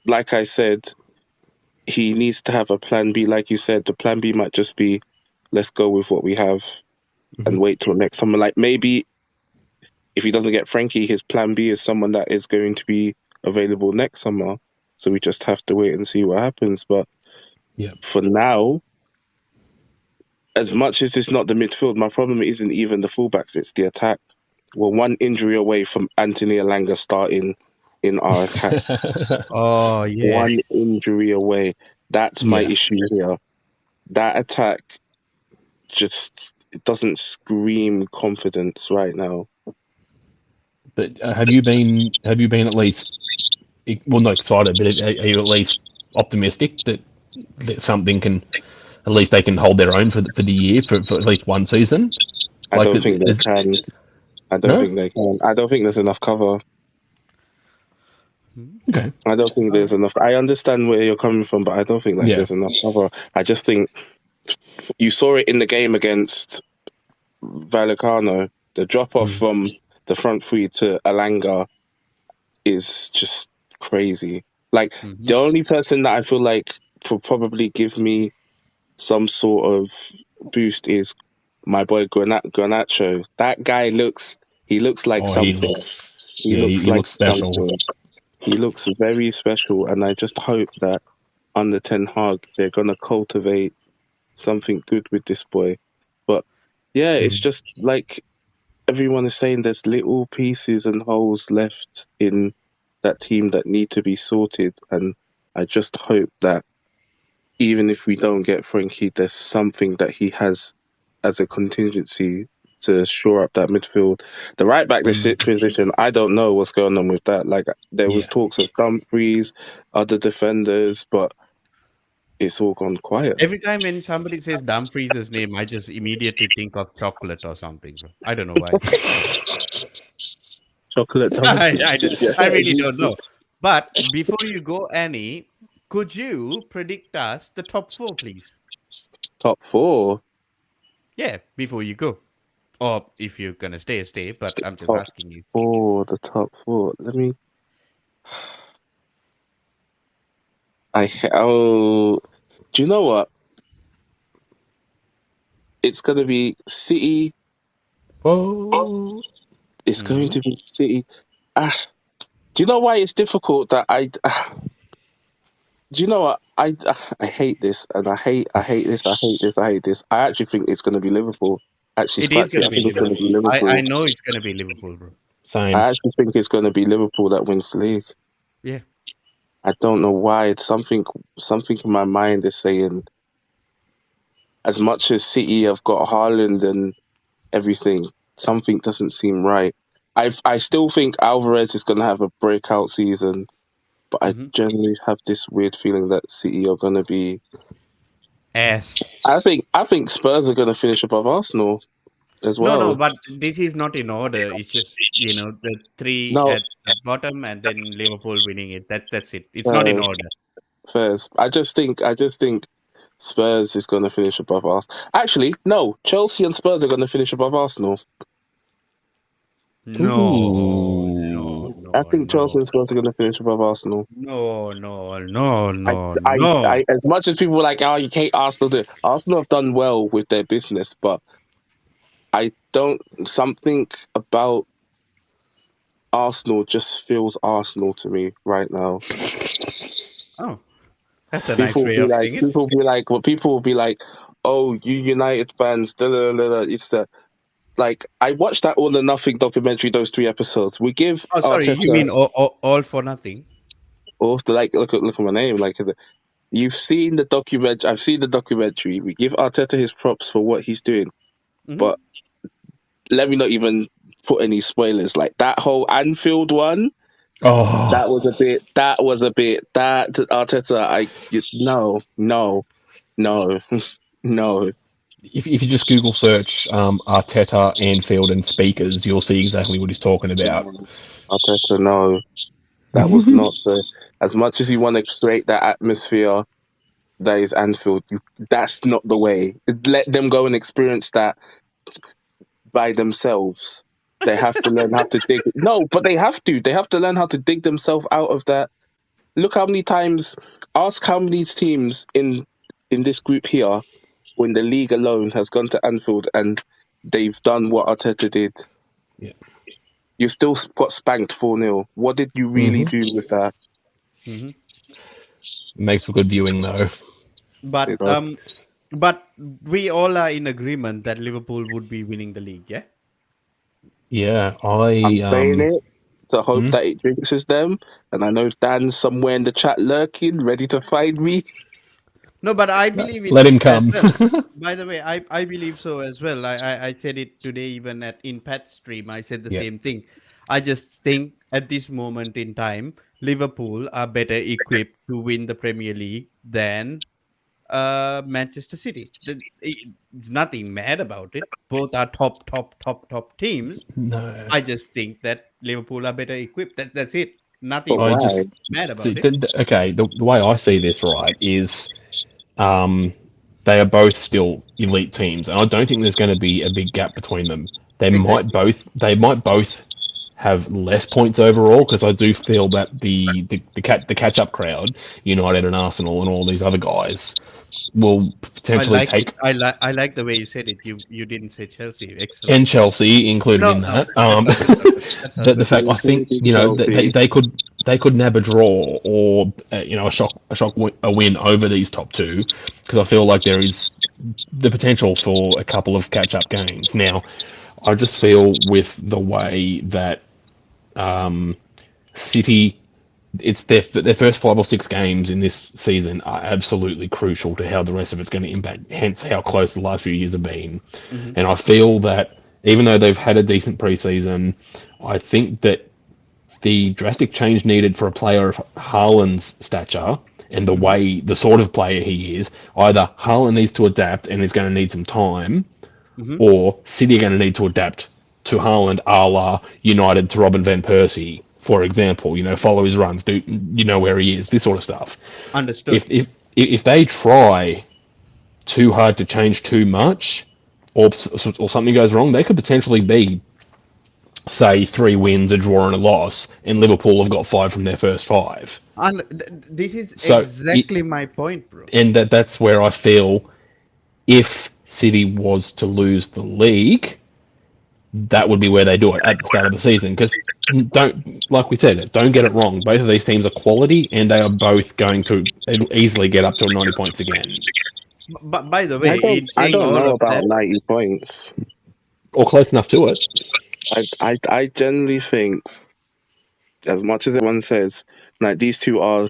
like I said, he needs to have a plan B. Like you said, the plan B might just be, let's go with what we have Hmm. and wait till next summer. Like maybe if he doesn't get Frankie, his plan B is someone that is going to be available next summer. So we just have to wait and see what happens. But Yeah. for now, as much as it's not the midfield, my problem isn't even the fullbacks, it's the attack. We're one injury away from Anthony Alanga starting in our attack. oh yeah. One injury away. That's my Yeah. issue here. That attack just, it doesn't scream confidence right now. But have you been at least, well, not excited, but are you at least optimistic that something can, at least they can hold their own for the year, for at least one season? I Like don't think they can. I don't no. think they can. I don't think there's enough cover. Hmm. Okay. I don't think All there's right. enough. I understand where you're coming from, but I don't think like Yeah. there's enough cover. I just think you saw it in the game against Vallecano. The drop off Mm. from the front three to Alanga is just crazy. Like Mm-hmm. the only person that I feel like will probably give me some sort of boost is my boy Granacho. That guy looks like Oh, he something. looks. He Yeah, he, looks he like looks special. something. He looks very special, and I just hope that under Ten Hag they're gonna cultivate something good with this boy. But yeah, it's Mm. just like everyone is saying, there's little pieces and holes left in that team that need to be sorted, and I just hope that even if we don't get Frankie, there's something that he has as a contingency to shore up that midfield. The right back this Mm. position, I don't know what's going on with that. Like there was Yeah. talks of Dumfries, other defenders, but it's all gone quiet. Every time when somebody says Dumfries' name, I just immediately think of chocolate or something, bro. I don't know why. Chocolate I, Dumfries. I, d- Yeah, I really don't know. But before you go, Annie, could you predict us the top four, please? top four. Yeah, before you go. Or if you're gonna stay, stay. But I'm just Top asking you. four. The top four. Let me. Oh, do you know what? it's going to be City. Oh, It's going Mm-hmm. to be City. Ah, do you know why it's difficult? That I. Do you know what I hate this, and I hate this. I hate this. I hate this. I actually think it's going to be Liverpool. Actually, It is scratch going it. to I be think it's going to be Liverpool. I Liverpool. know it's going to be Liverpool, bro. same. I actually think it's going to be Liverpool that wins the league. Yeah. I don't know why. It's something in my mind is saying, as much as City have got Haaland and everything, something doesn't seem right. I still think Alvarez is going to have a breakout season, but I Mm-hmm. generally have this weird feeling that City are going to be. S. I think Spurs are going to finish above Arsenal as No, no, well. but this is not in order. It's just the three No, at the bottom and then Liverpool winning it. That's it. It's not in uh, order. Spurs. I just think Spurs is going to finish above Arsenal. Actually, no, Chelsea and Spurs are going to finish above Arsenal. No, no, Ooh. I no, think Chelsea no, and Spurs are going to finish above Arsenal. no, no, no, I, no, no. as much as people are like, oh, you hate Arsenal, Arsenal have done well with their business, but I don't. Something about Arsenal just feels Arsenal to me right now. Oh, that's a nice way of saying it. People will be like, oh, you United fans, da, da, da, da. It's the like I watched that All or Nothing documentary. Those 3 episodes. We give Oh, sorry. You Arteta mean all for nothing? or to like look at my name. Like you've seen the document. I've seen the documentary. We give Arteta his props for what he's doing, Mm-hmm. but let me not even put any spoilers. Like that whole Anfield one. That Oh, was a bit. That was a bit. That Arteta. No, no, no, no. if you just Google search Arteta, Anfield, and speakers, you'll see exactly what he's talking about. Arteta. No, that was not the. As much as you want to create that atmosphere that is Anfield, that's not the way. Let them go and experience that by themselves. They have to learn how to dig. No, but they have to. They have to learn how to dig themselves out of that. Look how many times. Ask how many teams in this group here, when the league alone has gone to Anfield and they've done what Arteta did. Yeah. You still got spanked 4-0. What did you really Hmm. do with that? Mm-hmm. Makes for good viewing though. You But know, we all are in agreement that Liverpool would be winning the league. Yeah. Yeah, I'm I saying it to hope hmm? that it jinxes them. And I know Dan's somewhere in the chat lurking, ready to find me. No, but I believe Let it's him as come. well. By the way, I believe so as well. I said it today even at in Pat's stream. I said the Yeah. same thing. I just think at this moment in time, Liverpool are better equipped to win the Premier League than Manchester City. It's nothing mad about it. Both are top teams. No. I just think that Liverpool are better equipped. That's it. But Nothing I why? just mad about it. okay. The way I see this, right, is um, they are both still elite teams, and I don't think there's going to be a big gap between them. Exactly. They might both have less points overall because I do feel that the catch up crowd, United and Arsenal and all these other guys, will I potentially like it. take, I like the way you said it. You didn't say Chelsea. Excellent. and Chelsea included No, in no, that. that's all good. That's all good. That's all The good. fact I think Including Chelsea. they could nab a draw or a win over these top two because I feel like there is the potential for a couple of catch up games. Now, I just feel with the way that City, it's their first 5 or 6 games in this season are absolutely crucial to how the rest of it's going to impact. Hence, how close the last few years have been. Hmm. And I feel that even though they've had a decent preseason, I think that the drastic change needed for a player of Haaland's stature and Hmm. the sort of player he is, either Haaland needs to adapt and is going to need some time, Hmm. or City are going to need to adapt to Haaland, a la United to Robin van Persie, for example. Follow his runs, do where he is, this sort of stuff. Understood. If they try too hard to change too much, or something goes wrong, they could potentially be, say, 3 wins, a draw, and a loss, and Liverpool have got 5 from their first 5. And this is So exactly my point, bro. and that's where I feel if City was to lose the league, that would be where they do it at the start of the season. Because don't, like we said, don't get it wrong. Both of these teams are quality, and they are both going to easily get up to 90 points again, But by the way, in I saying don't all know of about that, 90 points. or close enough to it. I generally think, as much as everyone says, like these two are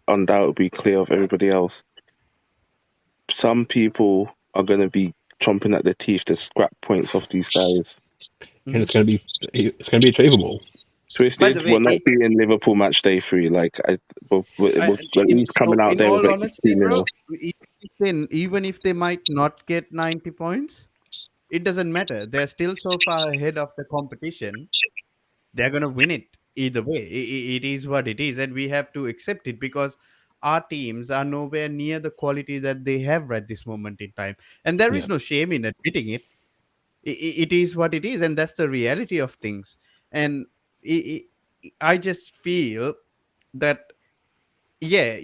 undoubtedly clear of everybody else, some people are going to be chomping at their teeth to scrap points off these guys. And Mhm. it's going to be achievable. By the Twisted way, will not be in Liverpool match day 3. Like it will at least coming out in there with all like honesty, 2-0. bro, even if they might not get 90 points, it doesn't matter. They're still so far ahead of the competition. They're gonna win it either way. It is what it is, and we have to accept it because our teams are nowhere near the quality that they have at this moment in time, and there is Yeah. no shame in admitting it. It is what it is, and that's the reality of things. And I just feel that, yeah,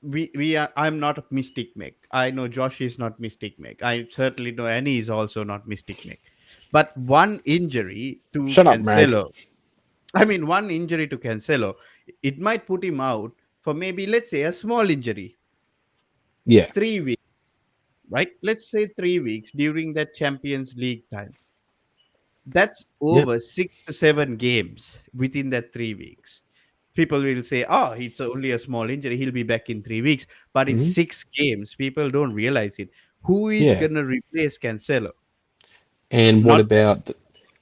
we are. I'm not a mystic Meg. I know Josh is not mystic Meg. I certainly know Annie is also not mystic Meg. But one injury to Shut up, Mag. Cancelo, I mean, one injury to Cancelo, it might put him out for maybe, let's say, a small injury, Yeah. 3 weeks, right? Let's say 3 weeks during that Champions League time. That's Yep. over 6 to 7 games within that 3 weeks. People will say, oh, it's only a small injury. He'll be back in 3 weeks. But it's Hmm. 6 games. People don't realize it. Who is Yeah. going to replace Cancelo? And what Not about that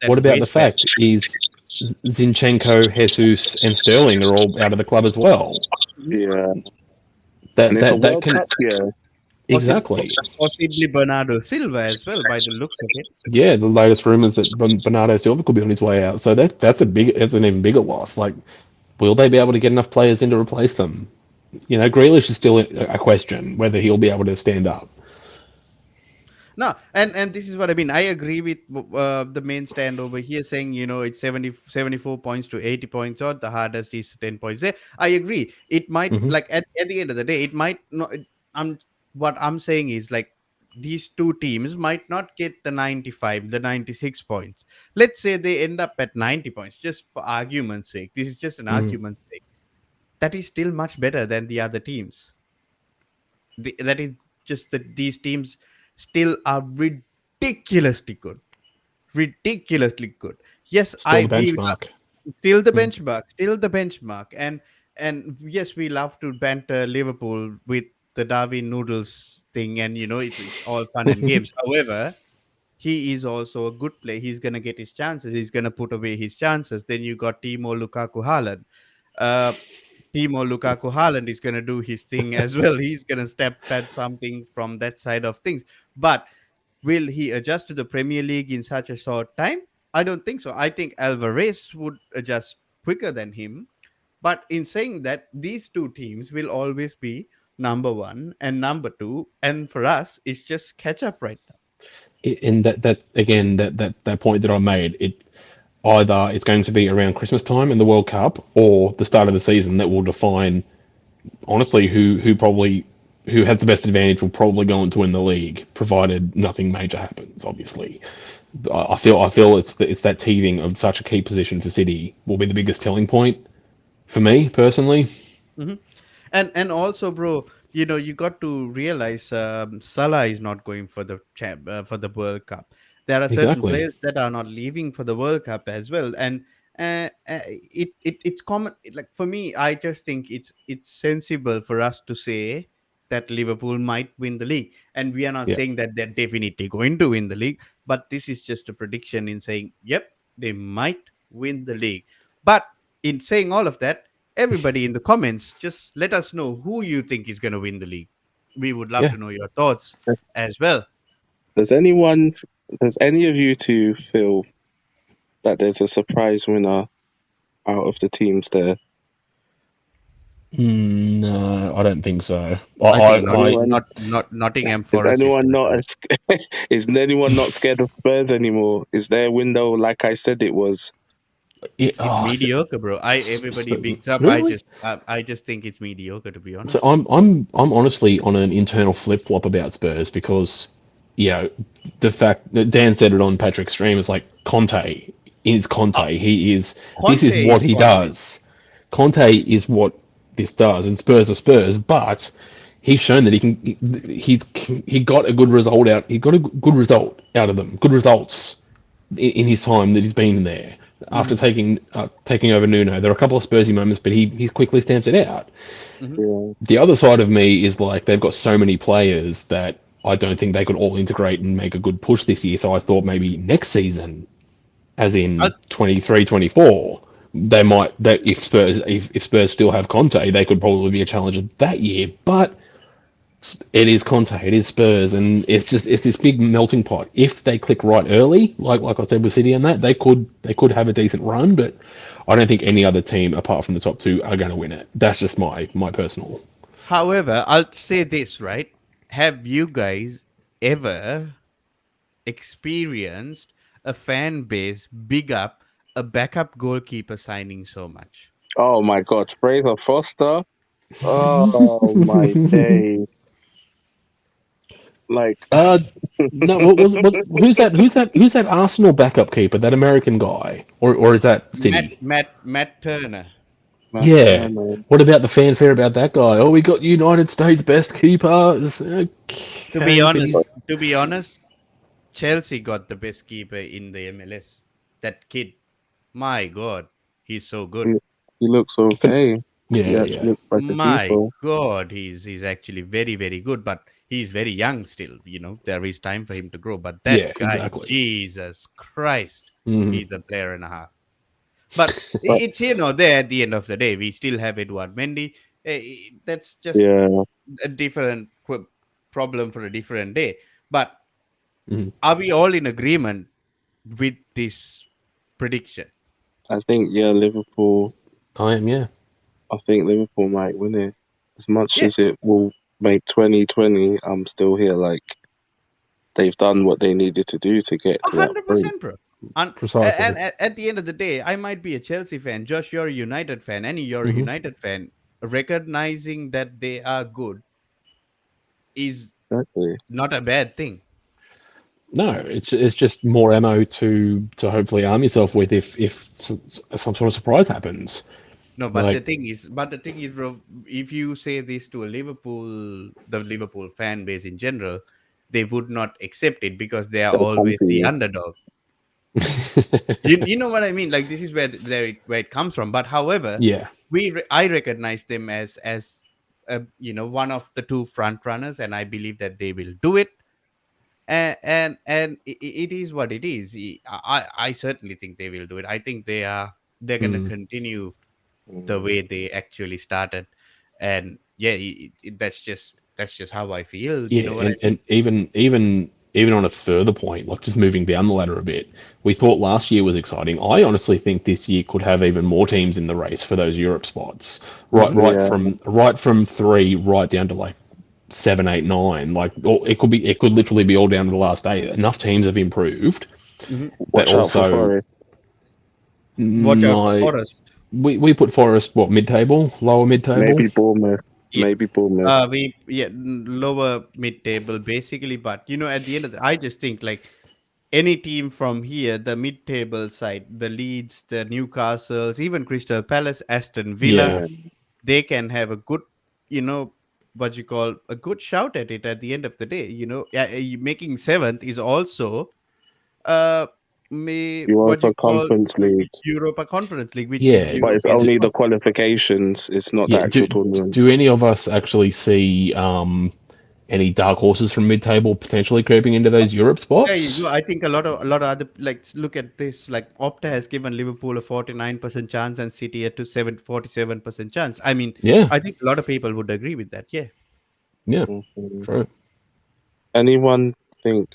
the waste man. fact is Zinchenko, Jesus, and Sterling are all out of the club as well. Yeah, and That it's a that that World can Cup. Yeah, exactly. Possibly Bernardo Silva as well, by the looks of it. Yeah, the latest rumors that Bernardo Silva could be on his way out. So that's an even bigger loss. Like, will they be able to get enough players in to replace them? Grealish is still a question whether he'll be able to stand up. No, and this is what I mean. I agree with the main stand over here saying, it's 74 points to 80 points, or the hardest is 10 points there. I agree. It might, Hmm. like, at the end of the day, it might not. I'm What I'm saying is, like, these two teams might not get the 95, the 96 points. Let's say they end up at 90 points, just for argument's sake. This is just an Mm. argument's sake. That is still much better than the other teams. That is just that these teams still are ridiculously good, ridiculously good. Yes, Still I the we benchmark. still the Mm. benchmark, still the benchmark. And yes, we love to banter Liverpool with the Darwin noodles thing, and it's all fun and games. However, he is also a good player. He's gonna get his chances. He's gonna put away his chances. Then you got Timo Lukaku Haaland. uh Timo Lukaku Haaland is going to do his thing as well. He's going to step at something from that side of things. But will he adjust to the Premier League in such a short time? I don't think so. I think Alvarez would adjust quicker than him. But in saying that, these two teams will always be number one and number two. And for us, it's just catch up right now. And that again, that point that I made, either it's going to be around Christmas time in the World Cup or the start of the season that will define honestly who has the best advantage will probably go on to win the league, provided nothing major happens. Obviously, I feel it's that teething of such a key position for City will be the biggest telling point for me personally. Mhm. And also, bro, you got to realize Salah is not going for the for the World Cup. There are certain Exactly. players that are not leaving for the World Cup as well, and it's common. Like, for me, I just think it's sensible for us to say that Liverpool might win the league, and we are not Yeah. saying that they're definitely going to win the league, but this is just a prediction in saying, yep, they might win the league. But in saying all of that, everybody in the comments, just let us know who you think is going to win the league. We would love Yeah. to know your thoughts does, as well. does anyone, does any of you two feel that there's a surprise winner out of the teams there? No, I don't think so. I think Is anyone not Nottingham is Forest is anyone going not to. as is anyone not scared of Spurs anymore? Is their window like I said it was? Yeah, It's mediocre, bro. Everybody bigs up. really? I just think it's mediocre, to be So honest. I'm honestly on an internal flip flop about Spurs because you know, the fact that Dan said it on Patrick's stream is like Conte is Uh, Conte. He is. This Conte is what is he Conte. does. Conte is what this does, and Spurs are Spurs. But he's shown that he can. He got a good result out. He got a good result out of them. Good results in his time that he's been there. After Hmm. taking over Nuno, there are a couple of Spursy moments, but he quickly stamps it out. Hmm. Yeah. The other side of me is like they've got so many players that I don't think they could all integrate and make a good push this year. So I thought maybe next season, as in 23, 24, they might that if Spurs still have Conte, they could probably be a challenger that year. But it is Conte, it is Spurs, and it's this big melting pot. If they click right early, like I said with City and that, they could have a decent run, but I don't think any other team apart from the top two are going to win it. That's just my personal. However, I'll say this, right? Have you guys ever experienced a fan base big up a backup goalkeeper signing so much? Oh my God, Fraser Foster. Oh my days. Like, Uh, no, who's that? Who's that Arsenal backup keeper? That American guy, or is that City? Matt Turner. Matt Yeah. Turner. What about the fanfare about that guy? Oh, we got United States best keeper. To be Okay, but honest, he's to be honest, Chelsea got the best keeper in the MLS. That kid, my God, he's so good. He, he looks but okay. He yeah, actually yeah, looks like a My keeper. God, he's actually very good, but he's very young still. There is time for him to grow. But that yeah, guy, exactly. Jesus Christ, Hmm. he's a player and a half. But But it's there at the end of the day. We still have Edward Mendy. That's just yeah, a different problem for a different day. But Hmm. are we all in agreement with this prediction? I think yeah, Liverpool. I am, yeah. I think Liverpool might win it. As much Yeah, as it will make 2020, I'm still here. Like they've done what they needed to do to get a to that hundred point. percent, bro. And Precisely. at the end of the day, I might be a Chelsea fan. Josh, you're a United fan. Any, you're a Hmm. United fan. Recognizing that they are good is Exactly. not a bad thing. No, it's just more ammo to hopefully arm yourself with if some sort of surprise happens. No, Like, but the thing is, bro, if you say this to the Liverpool fan base in general, they would not accept it because they are They'll come always to the you. underdog. You know what I mean? Like this is where it comes from. But however, yeah, I recognize them as one of the two front runners, and I believe that they will do it. And it is what it is. I certainly think they will do it. I think they're gonna mm, continue the Mm. way they actually started, and yeah, that's just how I feel. You yeah, know what I and mean? even on a further point, like just moving down the ladder a bit, we thought last year was exciting. I honestly think this year could have even more teams in the race for those Europe spots. Right, Hmm. right Yeah, from three right down to like seven, eight, nine. Like it could literally be all down to the last eight. Enough teams have improved, Hmm. but watch out for also Forest. Watch out for my Forest. we put Forest what mid table, lower mid table. Maybe Bournemouth. Yeah. Maybe Bournemouth. Lower mid table basically, but at the end of I just think like any team from here, the mid table side, the Leeds, the Newcastles, even Crystal Palace, Aston Villa, Yeah, Yeah, they can have a good, you know, what you call a good shout at it at the end of the day. Making seventh is also uh what Europa you call Conference League, Europa Conference League, which is yeah. but it's European. only the qualifications. It's not the Yeah, actual tournament. do any of us actually see any dark horses from mid table potentially creeping into those Europe There you spots? go. I think a lot of other, like, look at this. Like Opta has given Liverpool a 49% chance and City a 47% chance. I mean, Yeah, I think a lot of people would agree with that. Yeah. yeah, Mhm. true. Anyone think?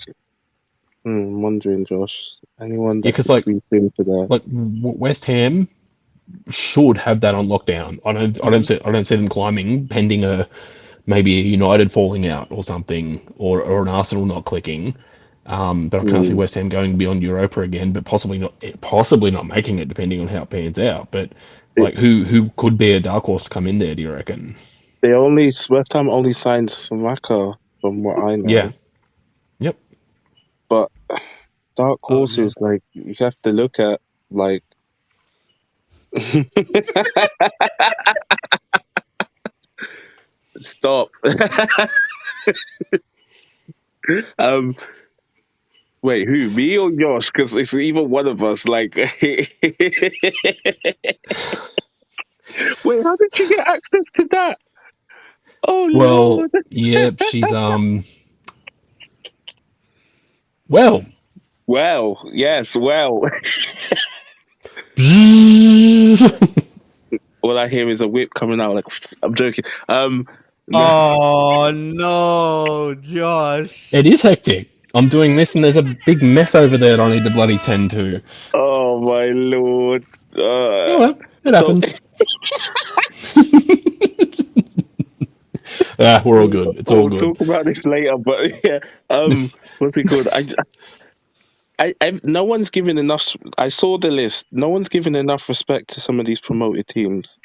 I'm wondering, Josh. Anyone Yeah, that because could creep into that? West Ham should have that on lockdown. Hmm. I don't see them climbing pending a maybe a United falling out or something or an Arsenal not clicking. But I can't see Mm, West Ham going beyond Europa again, but possibly not making it depending on how it pans out. But it, like who could be a dark horse to come in there? Do you reckon? West Ham only signed Samaka, from what I Yeah. know. Yep. But dark Oh no. horses, like you have to look at, like stop. um, wait, who? Me or Josh? Because it's either one of us. Like, wait, how did you get access to that? Oh Well, Lord. yep, she's well. Well, yes, well. All I hear is a whip coming out. Like, I'm joking. No. Oh no, Josh. It is hectic. I'm doing this, and there's a big mess over there that I need to bloody tend to. Oh my Lord. Oh well, it So happens. We're all good. It's all we'll good. talk about this later. But yeah, what's it called? No one's given enough. I saw the list. No one's given enough respect to some of these promoted teams.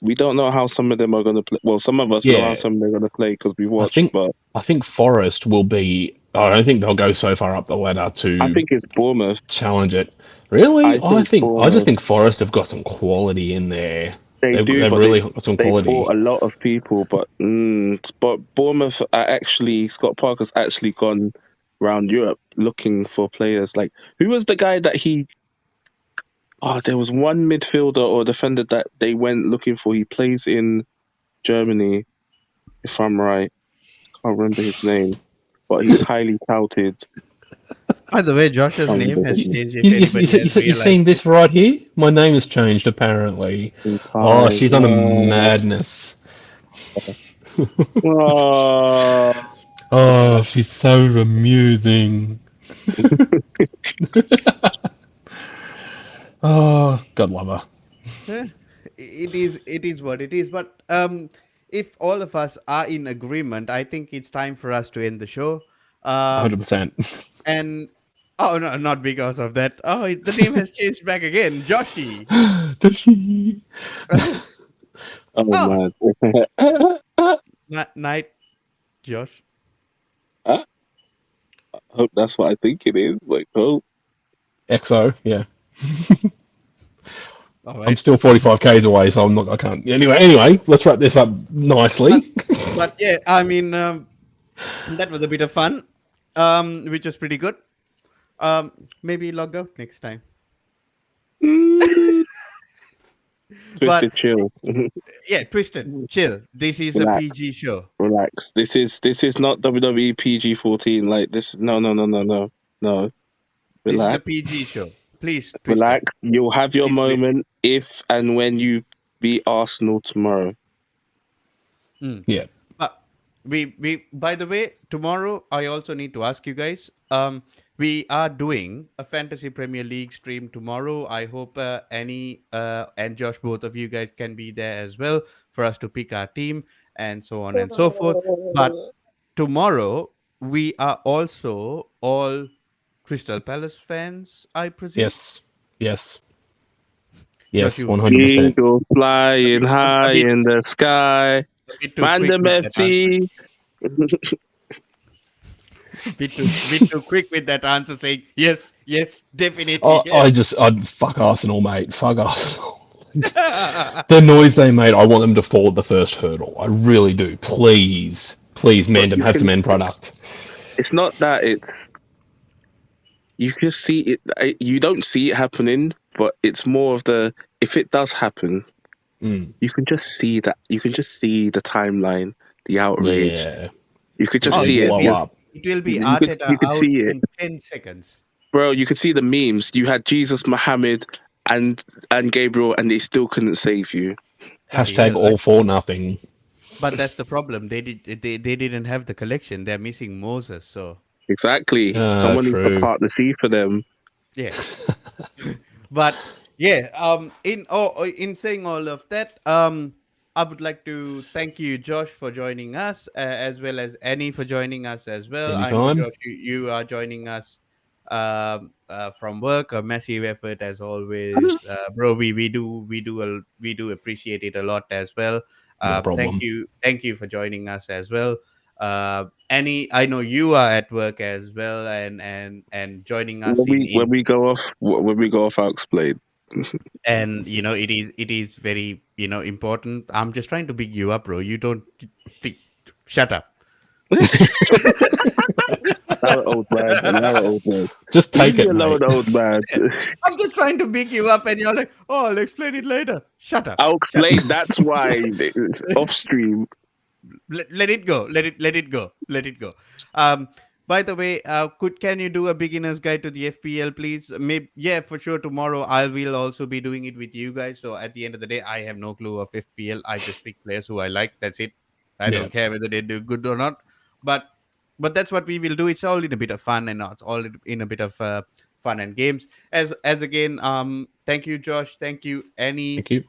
We don't know how some of them are going to play. Well, some of us know how Yeah, some of them are going to play because we I watched. think But I think Forest will be. I don't think they'll go so far up the ladder I to think it's Bournemouth. challenge it. Really? I think I just Bournemouth. think Forest have got some quality in there. They do, They've but really got some they bought quality. a lot of people. But Bournemouth are actually, Scott Parker's actually gone around Europe looking for players. Like, who was the guy that he? Oh, there was one midfielder or defender that they went looking for. He plays in Germany, if I'm right. Can't remember his name, but he's highly touted. By the way, Josh's Can't name remember has his name. changed. If anybody has You realized seeing it. this right here? My name has changed apparently. In Oh, time. she's on a madness. Oh. Oh, she's so amusing. Oh, God love her. Eh, it is what it is. But if all of us are in agreement, I think it's time for us to end the show. Um, 100%. and oh no, not because of that. Oh, the name has changed back again, Joshi. Does she? Oh Oh, man. night, Josh. I hope that's what I think it is. Like, oh. XO, yeah. All I'm right. still 45 k's away, so I can't. Anyway, let's wrap this up But nicely. but yeah, I mean that was a bit of fun, which was pretty good. Maybe log out next time. Mm, But Twisted chill. yeah, twisted, chill. This is a Relax, PG show. relax. This is not WWE PG-14. Like this. No, no, no, no, no, no. This is a Relax, PG show. Please, twisted. relax. You'll have your Please wait. moment if and when you beat Arsenal tomorrow. Hmm. Yeah. But we by the way, tomorrow I also need to ask you guys. We are doing a fantasy Premier League stream tomorrow. I hope Annie and Josh, both of you guys, can be there as well for us to pick our team and so on and so forth. But tomorrow we are also all Crystal Palace fans, I presume. Yes. Yes. Josh, Yes. you 100%. Eagle flying a high bit in the sky. a bit too quick Mandem with that answer. FC. Bit too quick with that answer, saying yes, yes, definitely, I'd fuck Arsenal, mate. Fuck Arsenal. yes. The noise they made, I want them to fall at the first hurdle. I really do. Please. Please, But Mandem, you have can. some end product. It's not that. It's you can see it. You don't see it happening, but it's more of the. If it does happen, Mm. you can just see that. You can just see the timeline, the outrage. Yeah. You could just Oh, It'll see it. blow up. it will be You could Arteta you could out see it, in 10 seconds. bro. You could see the memes. You had Jesus, Muhammad, and Gabriel, and they still couldn't save you. Bloody Hashtag hell! all for nothing. But that's the problem. They didn't have the collection. They're missing Moses. So Exactly. Someone needs to True. part the sea for them. yeah. But yeah, in saying all of that, I would like to thank you, Josh, for joining us, as well as Annie for joining us as well. I know, Anytime. Josh, you are joining us from work. A massive effort as always, bro. We do appreciate it a lot as well. No problem. Thank you for joining us as well. Any, I know you are at work as well, and joining us in When we go off, I'll explain. and it is very important. I'm just trying to big you up, bro. You don't t- shut up. Allow it, old man. Allow it, old man. Just Leave take me it, alone, mate. old man. I'm just trying to big you up, and you're like, oh, I'll explain it later. Shut up. I'll Shut explain. That's why it's off stream. let it go. Let it go. Let it go. um by the way, can you do a beginner's guide to the FPL, please? Maybe, yeah, for sure. Tomorrow I will also be doing it with you guys. So at the end of the day, I have no clue of FPL. I just pick players who I like. That's it. I Yeah. don't care whether they do good or not. but but that's what we will do. It's all in a bit of fun, and it's all in a bit of fun and games. As again, thank you, Josh. Thank you, Annie. Thank you.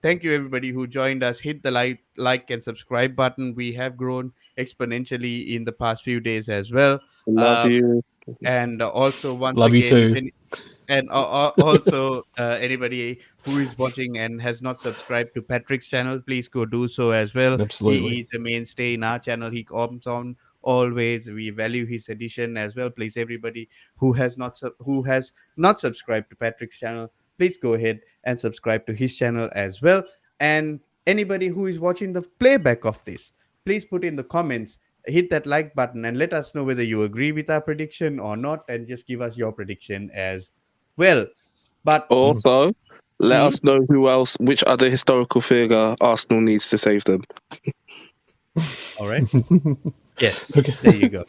Thank you, everybody who joined us. Hit the like and subscribe button. We have grown exponentially in the past few days as well. Love Uh, you. and also, once Love you again, too. and also, anybody who is watching and has not subscribed to Patrick's channel, please go do so as well. He Absolutely. is a mainstay in our channel. He comes on always. We value his addition as well. Please, everybody who has not subscribed to Patrick's channel, please go ahead and subscribe to his channel as well. And anybody who is watching the playback of this, please put in the comments, hit that like button, and let us know whether you agree with our prediction or not, and just give us your prediction as well. But Mm. Also, let hmm, us know which other historical figure Arsenal needs to save them. all right, yes, Okay. there you go.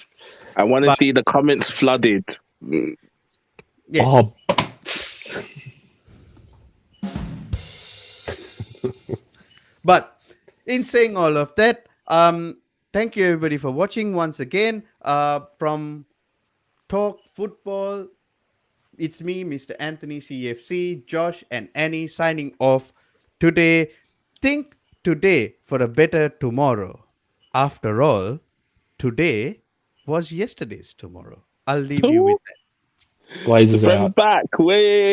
I want to But see the comments flooded. yeah, Oh, but in saying all of that, thank you everybody for watching once again. From Talk Football, it's me, Mr. Anthony CFC, Josh, and Annie signing off today. Think today for a better tomorrow. After all, today was yesterday's tomorrow. I'll leave you with that. Glazers Bring out. back. Way.